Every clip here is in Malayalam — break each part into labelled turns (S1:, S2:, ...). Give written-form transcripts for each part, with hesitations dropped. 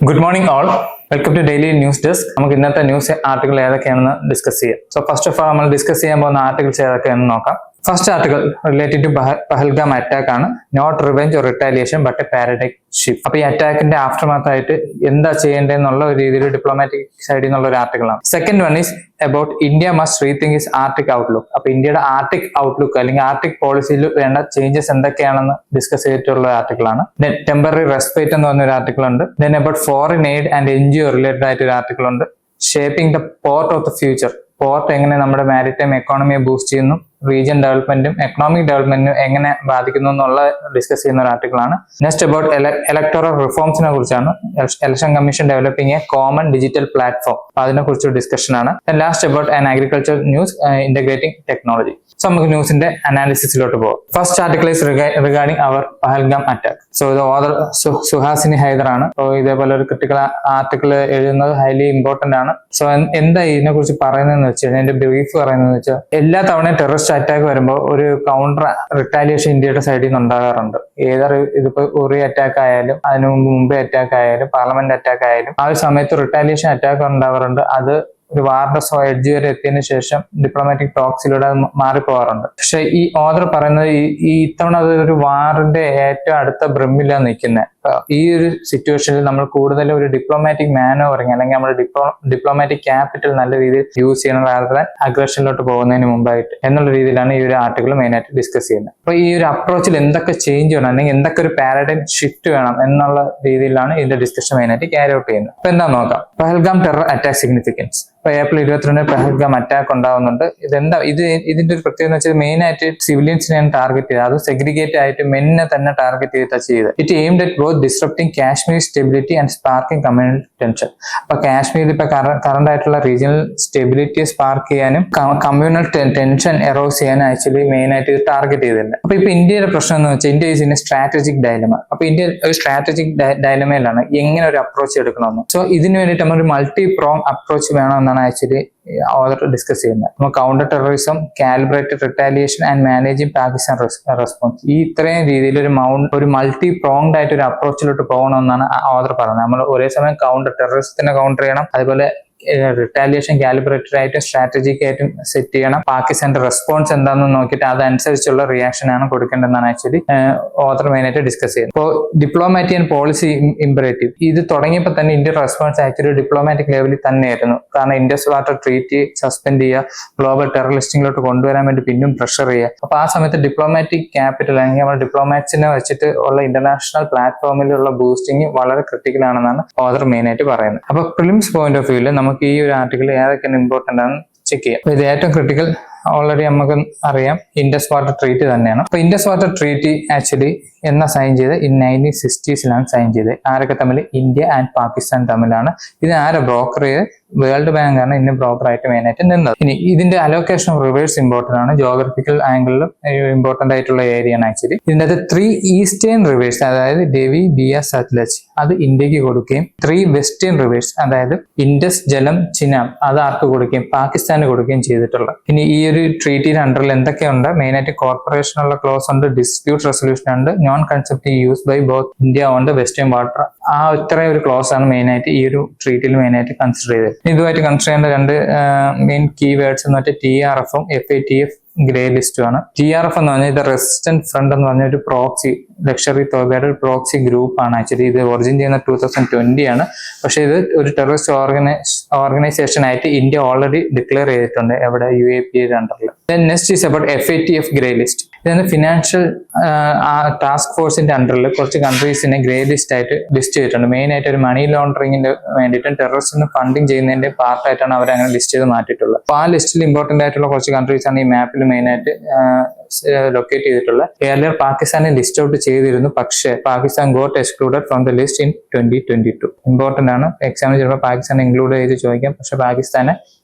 S1: Good morning all. Welcome to Daily News Desk. നമുക്ക് ഇന്നത്തെ ന്യൂസ് ആർട്ടിക്കിൾ ഏതൊക്കെയാണെന്ന് ഡിസ്കസ് ചെയ്യാം. സോ ഫസ്റ്റ് ഓഫ് ഓൾ നമ്മൾ ഡിസ്കസ് ചെയ്യാൻ പോകുന്ന ആർട്ടിക്കിൾസ് ഏതൊക്കെയാണെന്ന് നോക്കാം. First article related to Pahalgam attack ആണ്. Not revenge or retaliation but a paradigm shift. അപ്പൊ ഈ അറ്റാക്കിന്റെ ആഫ്റ്റർ മാത്ത് ആയിട്ട് എന്താ ചെയ്യേണ്ടതെന്നുള്ള ഒരു രീതിയിൽ ഡിപ്ലോമാറ്റിക് സൈഡിൽ നിന്നുള്ള ഒരു ആർട്ടിക്കിളാണ്. Second one is about India must rethink its Arctic outlook. അപ്പൊ ഇന്ത്യയുടെ ആർട്ടിക് ഔട്ട്ലുക്ക് അല്ലെങ്കിൽ ആർട്ടിക് പോളിസിയിൽ വേണ്ട ചേഞ്ചസ് എന്തൊക്കെയാണെന്ന് ഡിസ്കസ് ചെയ്തിട്ടുള്ള ആർട്ടിക്കിളാണ്. ദെൻ ടെമ്പററി റെസ്പെക്ട് എന്ന് പറഞ്ഞ ഒരു ആർട്ടിക്കിൾ ഉണ്ട്. Then about foreign aid and NGO related ആയിട്ട് ഒരു ആർട്ടിക്കിൾ ഉണ്ട്. Shaping the port of the future. Port എങ്ങനെ നമ്മുടെ മാരിടൈം എക്കോണമിയെ ബൂസ്റ്റ് ചെയ്യുന്നു, റീജിയൻ ഡെവലപ്മെന്റും എക്കണോമിക് ഡെവലപ്മെന്റിനും എങ്ങനെ ബാധിക്കുന്നു എന്നുള്ള ഡിസ്കസ് ചെയ്യുന്ന ഒരു ആർട്ടിക്കിളാണ്. നെക്സ്റ്റ് അബൌട്ട് ഇലക്ടോറൽ റിഫോംസിനെ കുറിച്ചാണ്. Election commission developing A common digital platform, അതിനെ കുറിച്ചൊരു ഡിസ്കഷൻ ആണ്. Last about an agriculture news integrating technology. So നമുക്ക് ന്യൂസിന്റെ അനാലിസിസിലോട്ട് പോകാം. First article is regarding our Pahalgam attack. So ഇത് ഓദർ സുഹാസിനി ഹൈദർ ആണ്. സോ ഇതേപോലെ ഒരു ക്രിട്ടിക്കൽ ആർട്ടിക്കിൾ എഴുതുന്നത് ഹൈലി ഇമ്പോർട്ടന്റ് ആണ്. സോ എന്താ ഇതിനെ കുറിച്ച് പറയുന്നതെന്ന് വെച്ചാൽ, എന്റെ ബ്രീഫ് പറയുന്നതെന്ന് വെച്ചാൽ, എല്ലാ തവണയും ടെററിസ്റ്റ് അറ്റാക്ക് വരുമ്പോൾ ഒരു കൗണ്ടർ റിട്ടാലിയേഷൻ ഇന്ത്യയുടെ സൈഡിൽ നിന്ന് ഉണ്ടാകാറുണ്ട്. ഏതൊരു ഇതിപ്പോ ഉറി അറ്റാക്ക് ആയാലും അതിനു മുമ്പേ അറ്റാക്ക് ആയാലും പാർലമെന്റ് അറ്റാക്ക് ആയാലും ആ ഒരു സമയത്ത് റിട്ടാലിയേഷൻ അറ്റാക്ക് ഉണ്ടാവാറുണ്ട്. അത് ഒരു വാറിന്റെ എഡ്ജ് വരെ എത്തിയതിനു ശേഷം ഡിപ്ലോമാറ്റിക് ടോക്സിലൂടെ അത് മാറിപ്പോവാറുണ്ട്. പക്ഷെ ഈ ഓദർ പറയുന്നത് ഈ ഇത്തവണ അത് ഒരു വാറിന്റെ ഏറ്റവും അടുത്ത ബ്രിമ്മിലാണ് നിൽക്കുന്നത്. ഈ ഒരു സിറ്റുവേഷനിൽ നമ്മൾ കൂടുതലും ഒരു ഡിപ്ലോമാറ്റിക് മാനോവറിങ് അല്ലെങ്കിൽ നമ്മുടെ ഡിപ്ലോമാറ്റിക് ക്യാപിറ്റൽ നല്ല രീതിയിൽ യൂസ് ചെയ്യണം rather than അഗ്രഷനിലോട്ട് പോകുന്നതിന് മുമ്പായിട്ട് എന്നുള്ള രീതിയിലാണ് ഈ ഒരു ആർട്ടിക്കിൾ മെയിൻ ആയിട്ട് ഡിസ്കസ് ചെയ്യുന്നത്. അപ്പൊ ഈ ഒരു അപ്രോച്ചിൽ എന്തൊക്കെ ചേഞ്ച് വേണം അല്ലെങ്കിൽ എന്തൊക്കെ ഒരു പാരഡൈം ഷിഫ്റ്റ് വേണം എന്നുള്ള രീതിയിലാണ് ഇതിന്റെ ഡിസ്കഷൻ മെയിൻ ആയിട്ട് ക്യാരി ഔട്ട് ചെയ്യുന്നത്. അപ്പൊ എന്താ നോക്കാം. Pahalgam terror attack significance. ഇപ്പൊ ഏപ്രിൽ 22 പഹൽഗാം അറ്റാക്ക് ഉണ്ടാവുന്നുണ്ട്. ഇതിന്റെ ഒരു പ്രത്യേകത വെച്ചാൽ മെയിൻ ആയിട്ട് സിവിലിയൻസിനെയാണ് ടാർഗറ്റ് ചെയ്തത്. അത് സെഗ്രിഗേറ്റ് ആയിട്ട് മെന്നിനെ തന്നെ ടാർഗറ്റ് ചെയ്ത് ടച്ച് ചെയ്ത്. It aimed at both disrupting Kashmir stability and sparking communal tension. അപ്പൊ കാശ്മീരിൽ ഇപ്പൊ കറന്റ് ആയിട്ടുള്ള റീജിയണൽ സ്റ്റെബിലിറ്റിയെ സ്പാർക്ക് ചെയ്യാനും കമ്മ്യൂണൽ ടെൻഷൻ എറോസ് ചെയ്യാനും ആക്ച്വലി മെയിൻ ആയിട്ട് ഇത് ടാർഗറ്റ് ചെയ്തിട്ടുണ്ട്. അപ്പൊ ഇപ്പൊ ഇന്ത്യയുടെ പ്രശ്നം എന്ന് വെച്ചാൽ, India is in A strategic dilemma. അപ്പൊ ഇന്ത്യ ഒരു സ്ട്രാറ്റജിക് ഡയലമയിലാണ് എങ്ങനെ ഒരു അപ്രോച്ച് എടുക്കണമെന്ന്. സോ ഇതിനു വേണ്ടിയിട്ട് നമ്മൾ ഒരു മൾട്ടി പ്രോങ് അപ്രോച്ച് വേണമെന്നാണ് ആക്ച്വലി ഓദർ ഡിസ്കസ് ചെയ്യുന്നത്. നമ്മൾ counter terrorism, calibrated retaliation and managing Pakistan response, ഈ ഇത്രയും രീതിയിൽ ഒരു മൾട്ടി പ്രോങ്ഡ് ആയിട്ട് ഒരു അപ്രോച്ചിലോട്ട് പോകണമെന്നാണ് ഓദർ പറയുന്നത്. നമ്മൾ ഒരേ സമയം കൗണ്ടർ ടെററിസത്തിനെ കൗണ്ടർ ചെയ്യണം, അതുപോലെ റിട്ടാലിയേഷൻ കാലിബ്രേറ്റഡ് ആയിട്ടും സ്ട്രാറ്റജിക് ആയിട്ടും സെറ്റ് ചെയ്യണം. പാകിസ്ഥാന്റെ റെസ്പോൺസ് എന്താണെന്ന് നോക്കിയിട്ട് അതനുസരിച്ചുള്ള റിയാക്ഷൻ ആണ് കൊടുക്കേണ്ടതെന്നാണ് ആക്ച്വലി ഓദർ മെയിൻ ആയിട്ട് ഡിസ്കസ് ചെയ്യുന്നത്. ഇപ്പോൾ ഡിപ്ലോമാറ്റി ആൻഡ് പോളിസി ഇംപറേറ്റീവ് ഇത് തുടങ്ങിയപ്പോൾ തന്നെ ഇന്ത്യൻ റെസ്പോൺസ് ആക്ച്വലി ഡിപ്ലോമാറ്റിക് ലെവലിൽ തന്നെയായിരുന്നു. കാരണം ഇൻഡസ് വാട്ടർ ട്രീറ്റി സസ്പെൻഡ് ചെയ്യുക, ഗ്ലോബൽ ടെറർ ലിസ്റ്റിംഗിലോട്ട് കൊണ്ടുവരാൻ വേണ്ടി പിന്നും പ്രഷർ ചെയ്യുക. അപ്പൊ ആ സമയത്ത് ഡിപ്ലോമാറ്റിക് ക്യാപിറ്റൽ അല്ലെങ്കിൽ നമ്മുടെ ഡിപ്ലോമാറ്റ്സിനെ വെച്ചിട്ട് ഉള്ള ഇന്റർനാഷണൽ പ്ലാറ്റ്ഫോമിലുള്ള ബൂസ്റ്റിംഗ് വളരെ ക്രിട്ടിക്കൽ ആണെന്നാണ് ഓദർ മെയിൻ ആയിട്ട് പറയുന്നത്. അപ്പൊ പ്രിലിംസ് പോയിന്റ് ഓഫ് വ്യൂവിൽ നമുക്ക് ഈ ഒരു ആർട്ടിക്കിൾ ഏതൊക്കെയാണ് ഇമ്പോർട്ടന്റ് ആണ് ചെക്ക് ചെയ്യാം. ഇത് ഏറ്റവും ക്രിട്ടിക്കൽ ഓൾറെഡി നമുക്ക് അറിയാം, ഇൻഡസ് വാട്ടർ ട്രീറ്റി തന്നെയാണ്. അപ്പൊ ഇൻഡസ് വാട്ടർ ട്രീറ്റി ആക്ച്വലി എന്നാ സൈൻ ചെയ്ത് 1960s സൈൻ ചെയ്ത്. ആരൊക്കെ തമ്മിൽ? ഇന്ത്യ ആൻഡ് പാകിസ്ഥാൻ തമ്മിലാണ്. ഇത് ആരെ ബ്രോക്കർ ചെയ്ത്? വേൾഡ് ബാങ്ക് ആണ് ഇതിന് ബ്രോക്കർ ആയിട്ട് മെയിൻ ആയിട്ട് നിന്നത്. ഇനി ഇതിന്റെ അലോക്കേഷൻ ഓഫ് റിവേഴ്സ് ഇമ്പോർട്ടന്റ് ആണ്. ജോഗ്രഫിക്കൽ ആംഗിളിലും ഇമ്പോർട്ടന്റ് ആയിട്ടുള്ള ഏരിയ ആണ് ആക്ച്വലി. ഇതിന്റെ അകത്ത് 3 ഈസ്റ്റേൺ റിവേഴ്സ്, അതായത് രവി, ബിയാസ്, സത്ലജ്, അത് ഇന്ത്യക്ക് കൊടുക്കുകയും 3 വെസ്റ്റേൺ റിവേഴ്സ്, അതായത് ഇൻഡസ്, ജലം, ചിനാബ്, അത് ആർക്ക് കൊടുക്കുകയും പാകിസ്ഥാന് കൊടുക്കുകയും ചെയ്തിട്ടുള്ളത്. ഇനി ഈ ഒരു ട്രീറ്റിയുടെ അണ്ടറിൽ എന്തൊക്കെയുണ്ട്? മെയിൻ ആയിട്ട് കോർപ്പറേഷൻ ഉള്ള ക്ലോസ് ഉണ്ട്, ഡിസ്പ്യൂട്ട് റെസൊല്യൂഷൻ ഉണ്ട്, non concept use by both India on the western water. ആ ഇത്രയും ഒരു ക്ലോസ് ആണ് മെയിൻ ആയിട്ട് ഈ ഒരു ട്രീറ്റിയിൽ മെയിൻ ആയിട്ട് കൺസിഡർ ചെയ്തത്. ഇതുമായിട്ട് കൺസിഡർ ചെയ്യേണ്ട 2 മെയിൻ കീ വേർഡ്സ് എന്ന് വെച്ചാൽ TRF-ഉം FATF ഗ്രേ ലിസ്റ്റും ആണ്. TRF എന്ന് പറഞ്ഞാൽ ഇത് റെസിസ്റ്റന്റ് ഫ്രണ്ട് എന്ന് പറഞ്ഞ ഒരു പ്രോക്സി ലക്ഷറി തോബയുടെ ഒരു പ്രോക്സി ഗ്രൂപ്പ് ആണ്. ആക്ച്വലി ഇത് ഒറിജിൻ ചെയ്യുന്ന 2020 ആണ്. പക്ഷെ ഇത് ഒരു ടെററിസ്റ്റ് ഓർഗനൈസേഷൻ ആയിട്ട് ഇന്ത്യ ഓൾറെഡി ഡിക്ലെയർ ചെയ്തിട്ടുണ്ട്, എവിടെ? UAPA അണ്ടറിൽ. Next is about FATF grey list. ഇതാണ് ഫിനാൻഷ്യൽ ടാസ്ക് ഫോഴ്സിന്റെ അണ്ടറിൽ കുറച്ച് കൺട്രീസിനെ ഗ്രേ ലിസ്റ്റ് ആയിട്ട് ലിസ്റ്റ് ചെയ്തിട്ടുണ്ട്. മെയിൻ ആയിട്ട് ഒരു മണി ലോണ്ടറിംഗിന് വേണ്ടിയിട്ടും ടെററിസ്റ്റിന് ഫണ്ടിങ് ചെയ്യുന്നതിന്റെ പാർട്ടായിട്ടാണ് അവർ അങ്ങനെ ലിസ്റ്റ് ചെയ്ത് മാറ്റിയിട്ടുള്ളത്. അപ്പൊ ആ ലിസ്റ്റിൽ ഇമ്പോർട്ടന്റ് ആയിട്ടുള്ള കുറച്ച് കൺട്രീസ് ആണ് ഈ മാപ്പിൽ മെയിൻ ആയിട്ട് ലൊക്കേറ്റ് ചെയ്തിട്ടുള്ളത്. ഏർലിയർ പാകിസ്ഥാനെ ലിസ്റ്റ് ഔട്ട് ചെയ്തിരുന്നു, പക്ഷേ Pakistan got excluded from the list in 2022. Important ആണ്, എക്സാമിന് ചിലപ്പോൾ പാകിസ്ഥാൻ ഇൻക്ലൂഡ് ചെയ്ത് ചോദിക്കാം, പക്ഷെ പാകിസ്ഥാനെ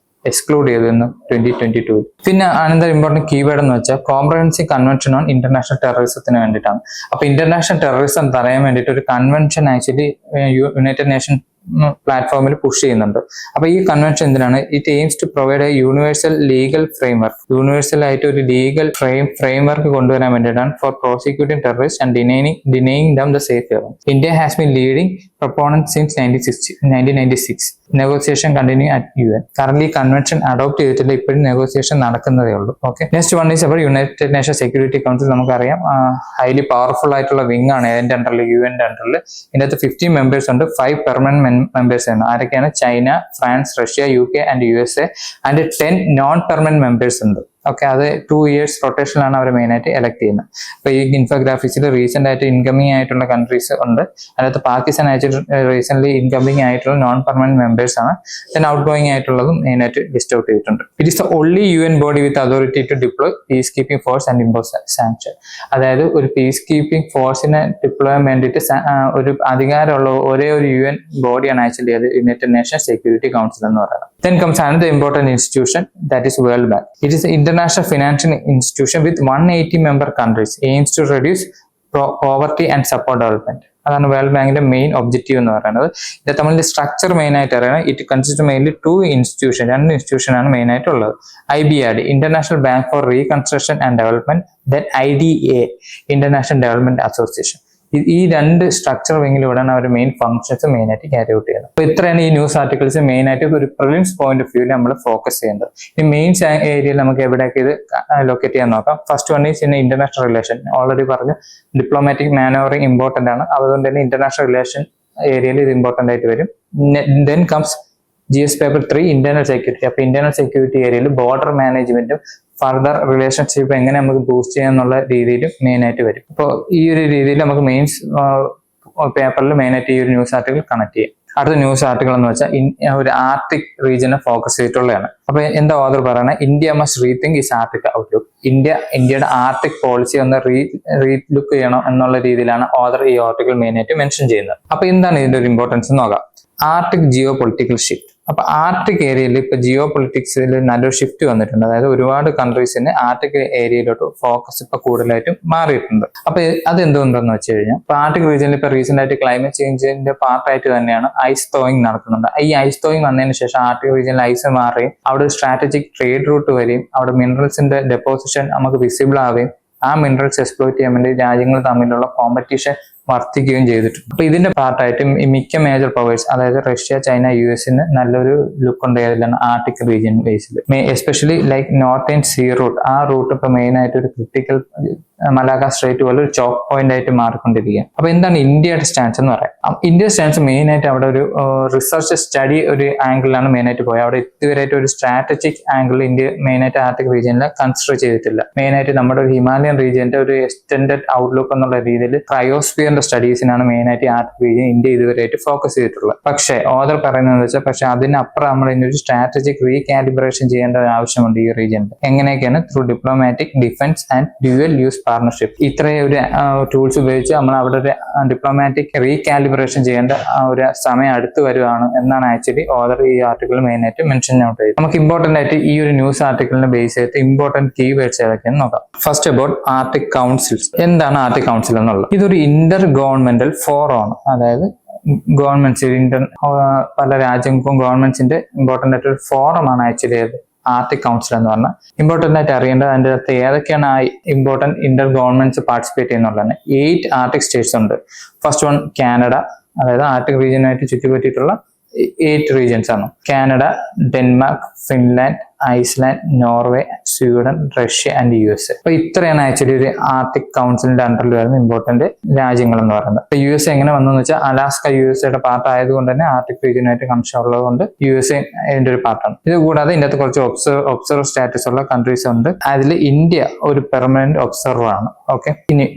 S1: എക്സ്ക്ലൂഡ് ചെയ്തിരുന്നു 2022. പിന്നെ അനന്തര ഇമ്പോർട്ടന്റ് കീവേഡ് എന്ന് വെച്ചാൽ കോംപ്രഹെൻസീവ് കൺവെൻഷൻ ഓൺ ഇന്റർനാഷണൽ ടെററിസത്തിന് വേണ്ടിയിട്ടാണ്. അപ്പൊ ഇന്റർനാഷണൽ ടെററിസം തടയാൻ വേണ്ടിയിട്ട് ഒരു കൺവെൻഷൻ ആക്ച്വലി യുണൈറ്റഡ് നേഷൻ പ്ലാറ്റ്ഫോമിൽ പുഷ് ചെയ്യുന്നുണ്ട്. അപ്പൊ ഈ കൺവെൻഷൻ എന്തിനാണ്? It aims to provide a universal legal framework. Universal ആയിട്ട് ഒരു ലീഗൽ ഫ്രെയിംവർക്ക് കൊണ്ടുവരാൻ വേണ്ടിയിട്ടാണ് for prosecuting terrorist and denying them the safe haven. India has been leading proponent since 1996. Negotiation continue at UN. Currently convention adopt ചെയ്തിട്ടില്ല, ഇപ്പോഴും നെഗോസിയേഷൻ നടക്കുന്നതേ ഉള്ളൂ. ഓക്കെ, നെക്സ്റ്റ് വൺ ഈസ് അപ്പോൾ യുണൈറ്റഡ് നേഷൻ സെക്യൂരിറ്റി കൗൺസിൽ. നമുക്കറിയാം ഹൈലി പവർഫുൾ ആയിട്ടുള്ള വിങ് ആണ് അതിന്റെ അണ്ടറിൽ, യുഎന്റെ അണ്ടറിൽ. ഇതിനകത്ത് 15 മെമ്പേഴ്സ് ഉണ്ട്, 5 പെർമനന്റ് മെമ്പേഴ്സ് ആണ്. ആരൊക്കെയാണ്? China, France, Russia, UK and USA and 10 non permanent members ഉണ്ട്. ഓക്കെ, അത് 2 years റൊട്ടേഷനിലാണ് അവർ മെയിൻ ആയിട്ട് എലക്ട് ചെയ്യുന്നത്. അപ്പൊ ഈ ഇൻഫോഗ്രാഫിക്സിൽ റീസെന്റ് ആയിട്ട് ഇൻകമിങ് ആയിട്ടുള്ള കൺട്രീസ് ഉണ്ട്. അതിനകത്ത് പാകിസ്ഥാൻ അയച്ചിട്ട് റീസെന്റ് ഇൻകമിങ് ആയിട്ടുള്ള നോൺ പെർമനന്റ് മെമ്പേഴ്സ് ആണ്. ദെൻ ഔട്ട് ഗോയിങ് ആയിട്ടുള്ളതും മെയിൻ ആയിട്ട് ലിസ്റ്റ് ഔട്ട് ചെയ്തിട്ടുണ്ട്. It is the only UN body with authority to deploy peacekeeping force and impose sanction. അതായത് ഒരു പീസ് കീപ്പിംഗ് ഫോഴ്സിനെ ഡിപ്ലോയ് ചെയ്യാൻ വേണ്ടിയിട്ട് ഒരു അധികാരമുള്ള ഒരേ ഒരു UN ബോഡിയാണ് ആക്ച്വലി അത് യുണൈറ്റഡ് നേഷൻ സെക്യൂരിറ്റി കൗൺസിൽ എന്ന് പറയുന്നത്. Then comes another important institution, that is World Bank. It is an international financial institution with 180 member countries, aims to reduce poverty and support development. അതാണ് വേൾഡ് ബാങ്കിന്റെ മെയിൻ ഒബ്ജക്റ്റീവ് എന്ന് പറയുന്നത്. ഇത് തമ്മിൽ സ്ട്രക്ചർ മെയിൻ ആയിട്ട് അറിയണം. It consist mainly 2 institution, 2 institution ആണ് മെയിൻ ആയിട്ടുള്ളത്. IBRD, international bank for reconstruction and development. Then IDA, international development association. ഈ 2 സ്ട്രക്ചർ വിങ്ങിലൂടെയാണ് അവർ മെയിൻ ഫംഗ്ഷൻസ് മെയിൻ ആയിട്ട് ക്യാരി ഔട്ട് ചെയ്യുന്നത്. അപ്പൊ ഇത്രയാണ് ഈ ന്യൂസ് ആർട്ടിക്കിൾസ് മെയിൻ ആയിട്ട് ഒരു പ്രിലിംസ് പോയിന്റ് ഓഫ് വ്യൂവിൽ നമ്മൾ ഫോക്കസ് ചെയ്യുന്നത്. ഈ മെയിൻസ് ഏരിയയിൽ നമുക്ക് എവിടെയൊക്കെ ഇത് ലൊക്കേറ്റ് ചെയ്യാൻ നോക്കാം. First one is in international relation. Already പറഞ്ഞു ഡിപ്ലോമാറ്റിക് മാനോവറിംഗ് ഇമ്പോർട്ടന്റ് ആണ്, അതുകൊണ്ട് തന്നെ ഇന്റർനാഷണൽ റിലേഷൻ ഏരിയയിൽ ഇത് ഇമ്പോർട്ടന്റ് ആയിട്ട് വരും. Then comes GS paper 3 internal security. അപ്പൊ ഇന്റർണൽ സെക്യൂരിറ്റി ഏരിയയിൽ ബോർഡർ മാനേജ്മെന്റും ഫർദർ റിലേഷൻഷിപ്പ് എങ്ങനെ നമുക്ക് ബൂസ്റ്റ് ചെയ്യാം എന്നുള്ള രീതിയിലും മെയിൻ ആയിട്ട് വരും. അപ്പോൾ ഈ ഒരു രീതിയിൽ നമുക്ക് മെയിൻസ് പേപ്പറിൽ മെയിൻ ആയിട്ട് ഈ ഒരു ന്യൂസ് ആർട്ടിക്കിൾ കണക്ട് ചെയ്യാം. അടുത്ത ന്യൂസ് ആർട്ടിക്കിൾ എന്ന് വെച്ചാൽ ഒരു ആർട്ടിക് റീജിയനെ ഫോക്കസ് ചെയ്തിട്ടുള്ളതാണ്. അപ്പൊ എന്താ ഓദർ പറയുന്നത്? India must rethink its Arctic outlook. ഇന്ത്യയുടെ ആർട്ടിക് പോളിസി ഒന്ന് റീലുക്ക് ചെയ്യണം എന്നുള്ള രീതിയിലാണ് ഓദർ ഈ ആർട്ടിക്കിൾ മെയിൻ ആയിട്ട് മെൻഷൻ ചെയ്യുന്നത്. അപ്പൊ എന്താണ് ഇതിന്റെ ഒരു ഇമ്പോർട്ടൻസ് നോക്കാം. Arctic geo political shift. അപ്പൊ ആർട്ടിക് ഏരിയയിൽ ഇപ്പൊ ജിയോ പൊളിറ്റിക്സിൽ നല്ലൊരു ഷിഫ്റ്റ് വന്നിട്ടുണ്ട്. അതായത് ഒരുപാട് കൺട്രീസിന് ആർട്ടിക് ഏരിയയിലോട്ട് ഫോക്കസ് ഇപ്പൊ കൂടുതലായിട്ടും മാറിയിട്ടുണ്ട്. അപ്പൊ അതെന്തുകൊണ്ടെന്ന് വെച്ച് കഴിഞ്ഞാൽ ഇപ്പൊ ആർട്ടിക് റീജിയനിൽ ഇപ്പൊ റീസെന്റ് ആയിട്ട് ക്ലൈമറ്റ് ചേഞ്ചിന്റെ പാർട്ടായിട്ട് തന്നെയാണ് ഐസ് തോയിങ് നടക്കുന്നുണ്ട്. ഈ ഐസ് തോയിങ് വന്നതിന് ശേഷം ആർട്ടിക് റീജിയനിൽ ഐസ് മാറുകയും അവിടെ ഒരു സ്ട്രാറ്റജിക് ട്രേഡ് റൂട്ട് വരികയും അവിടെ മിനറൽസിന്റെ ഡെപ്പോസിഷൻ നമുക്ക് വിസിബിൾ ആവുകയും ആ മിനറൽസ് എക്സ്പ്ലോയിറ്റ് ചെയ്യാൻ വേണ്ടി രാജ്യങ്ങൾ തമ്മിലുള്ള കോമ്പറ്റീഷൻ വർദ്ധിക്കുകയും ചെയ്തിട്ടുണ്ട്. അപ്പൊ ഇതിന്റെ പാർട്ടായിട്ട് മിക്ക മേജർ പവേഴ്സ്, അതായത് റഷ്യ, ചൈന, US നല്ലൊരു ലുക്ക് ഉണ്ട് ഏതിലാണ് ആർട്ടിക് റീജിയൻ ബേസിൽ. Especially like north and sea route. ആ റൂട്ട് ഇപ്പൊ മെയിൻ ആയിട്ട് ഒരു ക്രിട്ടിക്കൽ മലാക്ക സ്ട്രേറ്റ് പോലെ ഒരു ചോക്ക് പോയിന്റ് ആയിട്ട് മാറിക്കൊണ്ടിരിക്കുക. അപ്പൊ എന്താണ് ഇന്ത്യയുടെ സ്റ്റാൻസ് എന്ന് പറയാം. ഇന്ത്യയുടെ സ്റ്റാൻസ് മെയിൻ ആയിട്ട് അവിടെ ഒരു റിസർച്ച് സ്റ്റഡി ഒരു ആംഗിളിലാണ് മെയിൻ ആയിട്ട് പോയത്. അവിടെ ഇതുവരെയായിട്ട് ഒരു സ്ട്രാറ്റജിക് ആംഗിൾ ഇന്ത്യ മെയിൻ ആയിട്ട് ആർട്ടിക് റീജിയനിൽ കൺസിഡർ ചെയ്തിട്ടില്ല. മെയിൻ ആയിട്ട് നമ്മുടെ ഒരു ഹിമാലയൻ റീജിയന്റെ ഒരു എക്സ്റ്റെൻഡഡ് ഔട്ട്ലുക്ക് എന്നുള്ള രീതിയിൽ ക്രയോസ്ഫിയറിന്റെ സ്റ്റഡീസിനാണ് മെയിൻ ആയിട്ട് ആർട്ടിക് റീജിയൻ ഇന്ത്യ ഇതുവരെയായിട്ട് ഫോക്കസ് ചെയ്തിട്ടുള്ളത്. പക്ഷേ ഓദർ പറയുന്നത് വെച്ചാൽ പക്ഷെ അതിനപ്പുറം നമ്മൾ ഇതിനൊരു സ്ട്രാറ്റജിക് റീകാലിബ്രേഷൻ ചെയ്യേണ്ട ആവശ്യമുണ്ട് ഈ റീജിയനിൽ. എങ്ങനെയൊക്കെയാണ്? Through diplomatic, defence and dual use partnership. ഇത്രയും ഒരു ടൂൾസ് ഉപയോഗിച്ച് നമ്മൾ അവിടെ ഒരു ഡിപ്ലോമാറ്റിക് റീകാലിബ്രേഷൻ ചെയ്യേണ്ട ഒരു സമയം അടുത്ത് വരുവാണ് എന്നാണ് ആക്ച്വലി ഓദർ ഈ ആർട്ടിക്കിൾ മെയിൻ ആയിട്ട് മെൻഷൻ ഔട്ട് ചെയ്തത്. നമുക്ക് ഇമ്പോർട്ടന്റ് ആയിട്ട് ഈ ഒരു ന്യൂസ് ആർട്ടിക്കിളിനെ ബേസ് ചെയ്ത് ഇമ്പോർട്ടന്റ് കീവേഡ്സ് ഏതൊക്കെയെന്ന് നോക്കാം. First about Arctic councils. എന്താണ് ആർട്ടിക് കൗൺസിൽ എന്നുള്ളത്? ഇതൊരു ഇന്റർ ഗവൺമെന്റൽ ഫോറം ആണ്. അതായത് ഗവൺമെന്റ്സ് പല രാജ്യങ്ങൾക്കും ഗവൺമെന്റ്സിന്റെ ഇമ്പോർട്ടന്റ് ആയിട്ടൊരു ഫോറമാണ് ആക്ച്വലി ആർട്ടിക് കൗൺസിൽ എന്ന് പറഞ്ഞാൽ. ഇമ്പോർട്ടന്റ് ആയിട്ട് അറിയേണ്ടത് അതിൻ്റെ അകത്ത് ഏതൊക്കെയാണ് ആ ഇമ്പോർട്ടന്റ് ഇന്റർ ഗവൺമെന്റ്സ് പാർട്ടിസിപ്പേറ്റ് ചെയ്യുന്നുള്ളതാണ്. 8 ആർട്ടിക് സ്റ്റേറ്റ്സ് ഉണ്ട്. ഫസ്റ്റ് വൺ കാനഡ, അതായത് ആർട്ടിക് റീജിയനായിട്ട് ചുറ്റിപ്പറ്റിയിട്ടുള്ള 8 റീജിയൻസ് ആണ്. Canada, Denmark, Finland, Iceland, Norway, Sweden, Russia and USA. അപ്പൊ ഇത്രയാണ് ആക്ച്വലി ഒരു ആർട്ടിക് കൗൺസിലിന്റെ അണ്ടറിൽ വരുന്ന ഇമ്പോർട്ടന്റ് രാജ്യങ്ങൾ എന്ന് പറയുന്നത്. ഇപ്പൊ USA എങ്ങനെ വന്നെന്ന് വെച്ചാൽ അലാസ്ക USAയുടെ പാർട്ട് ആയതുകൊണ്ട് തന്നെ ആർട്ടിക് റീജിയനായിട്ട് കണക്ഷൻ ഉള്ളതുകൊണ്ട് USA ഇതിന്റെ ഒരു പാർട്ടാണ്. ഇത് കൂടാതെ ഇതിന്റെ അകത്ത് കുറച്ച് ഒബ്സർവർ സ്റ്റാറ്റസ് ഉള്ള കൺട്രീസ് ഉണ്ട്. അതിൽ ഇന്ത്യ ഒരു പെർമനന്റ് ഒബ്സർവർ ആണ്. ഓക്കെ, ഇനി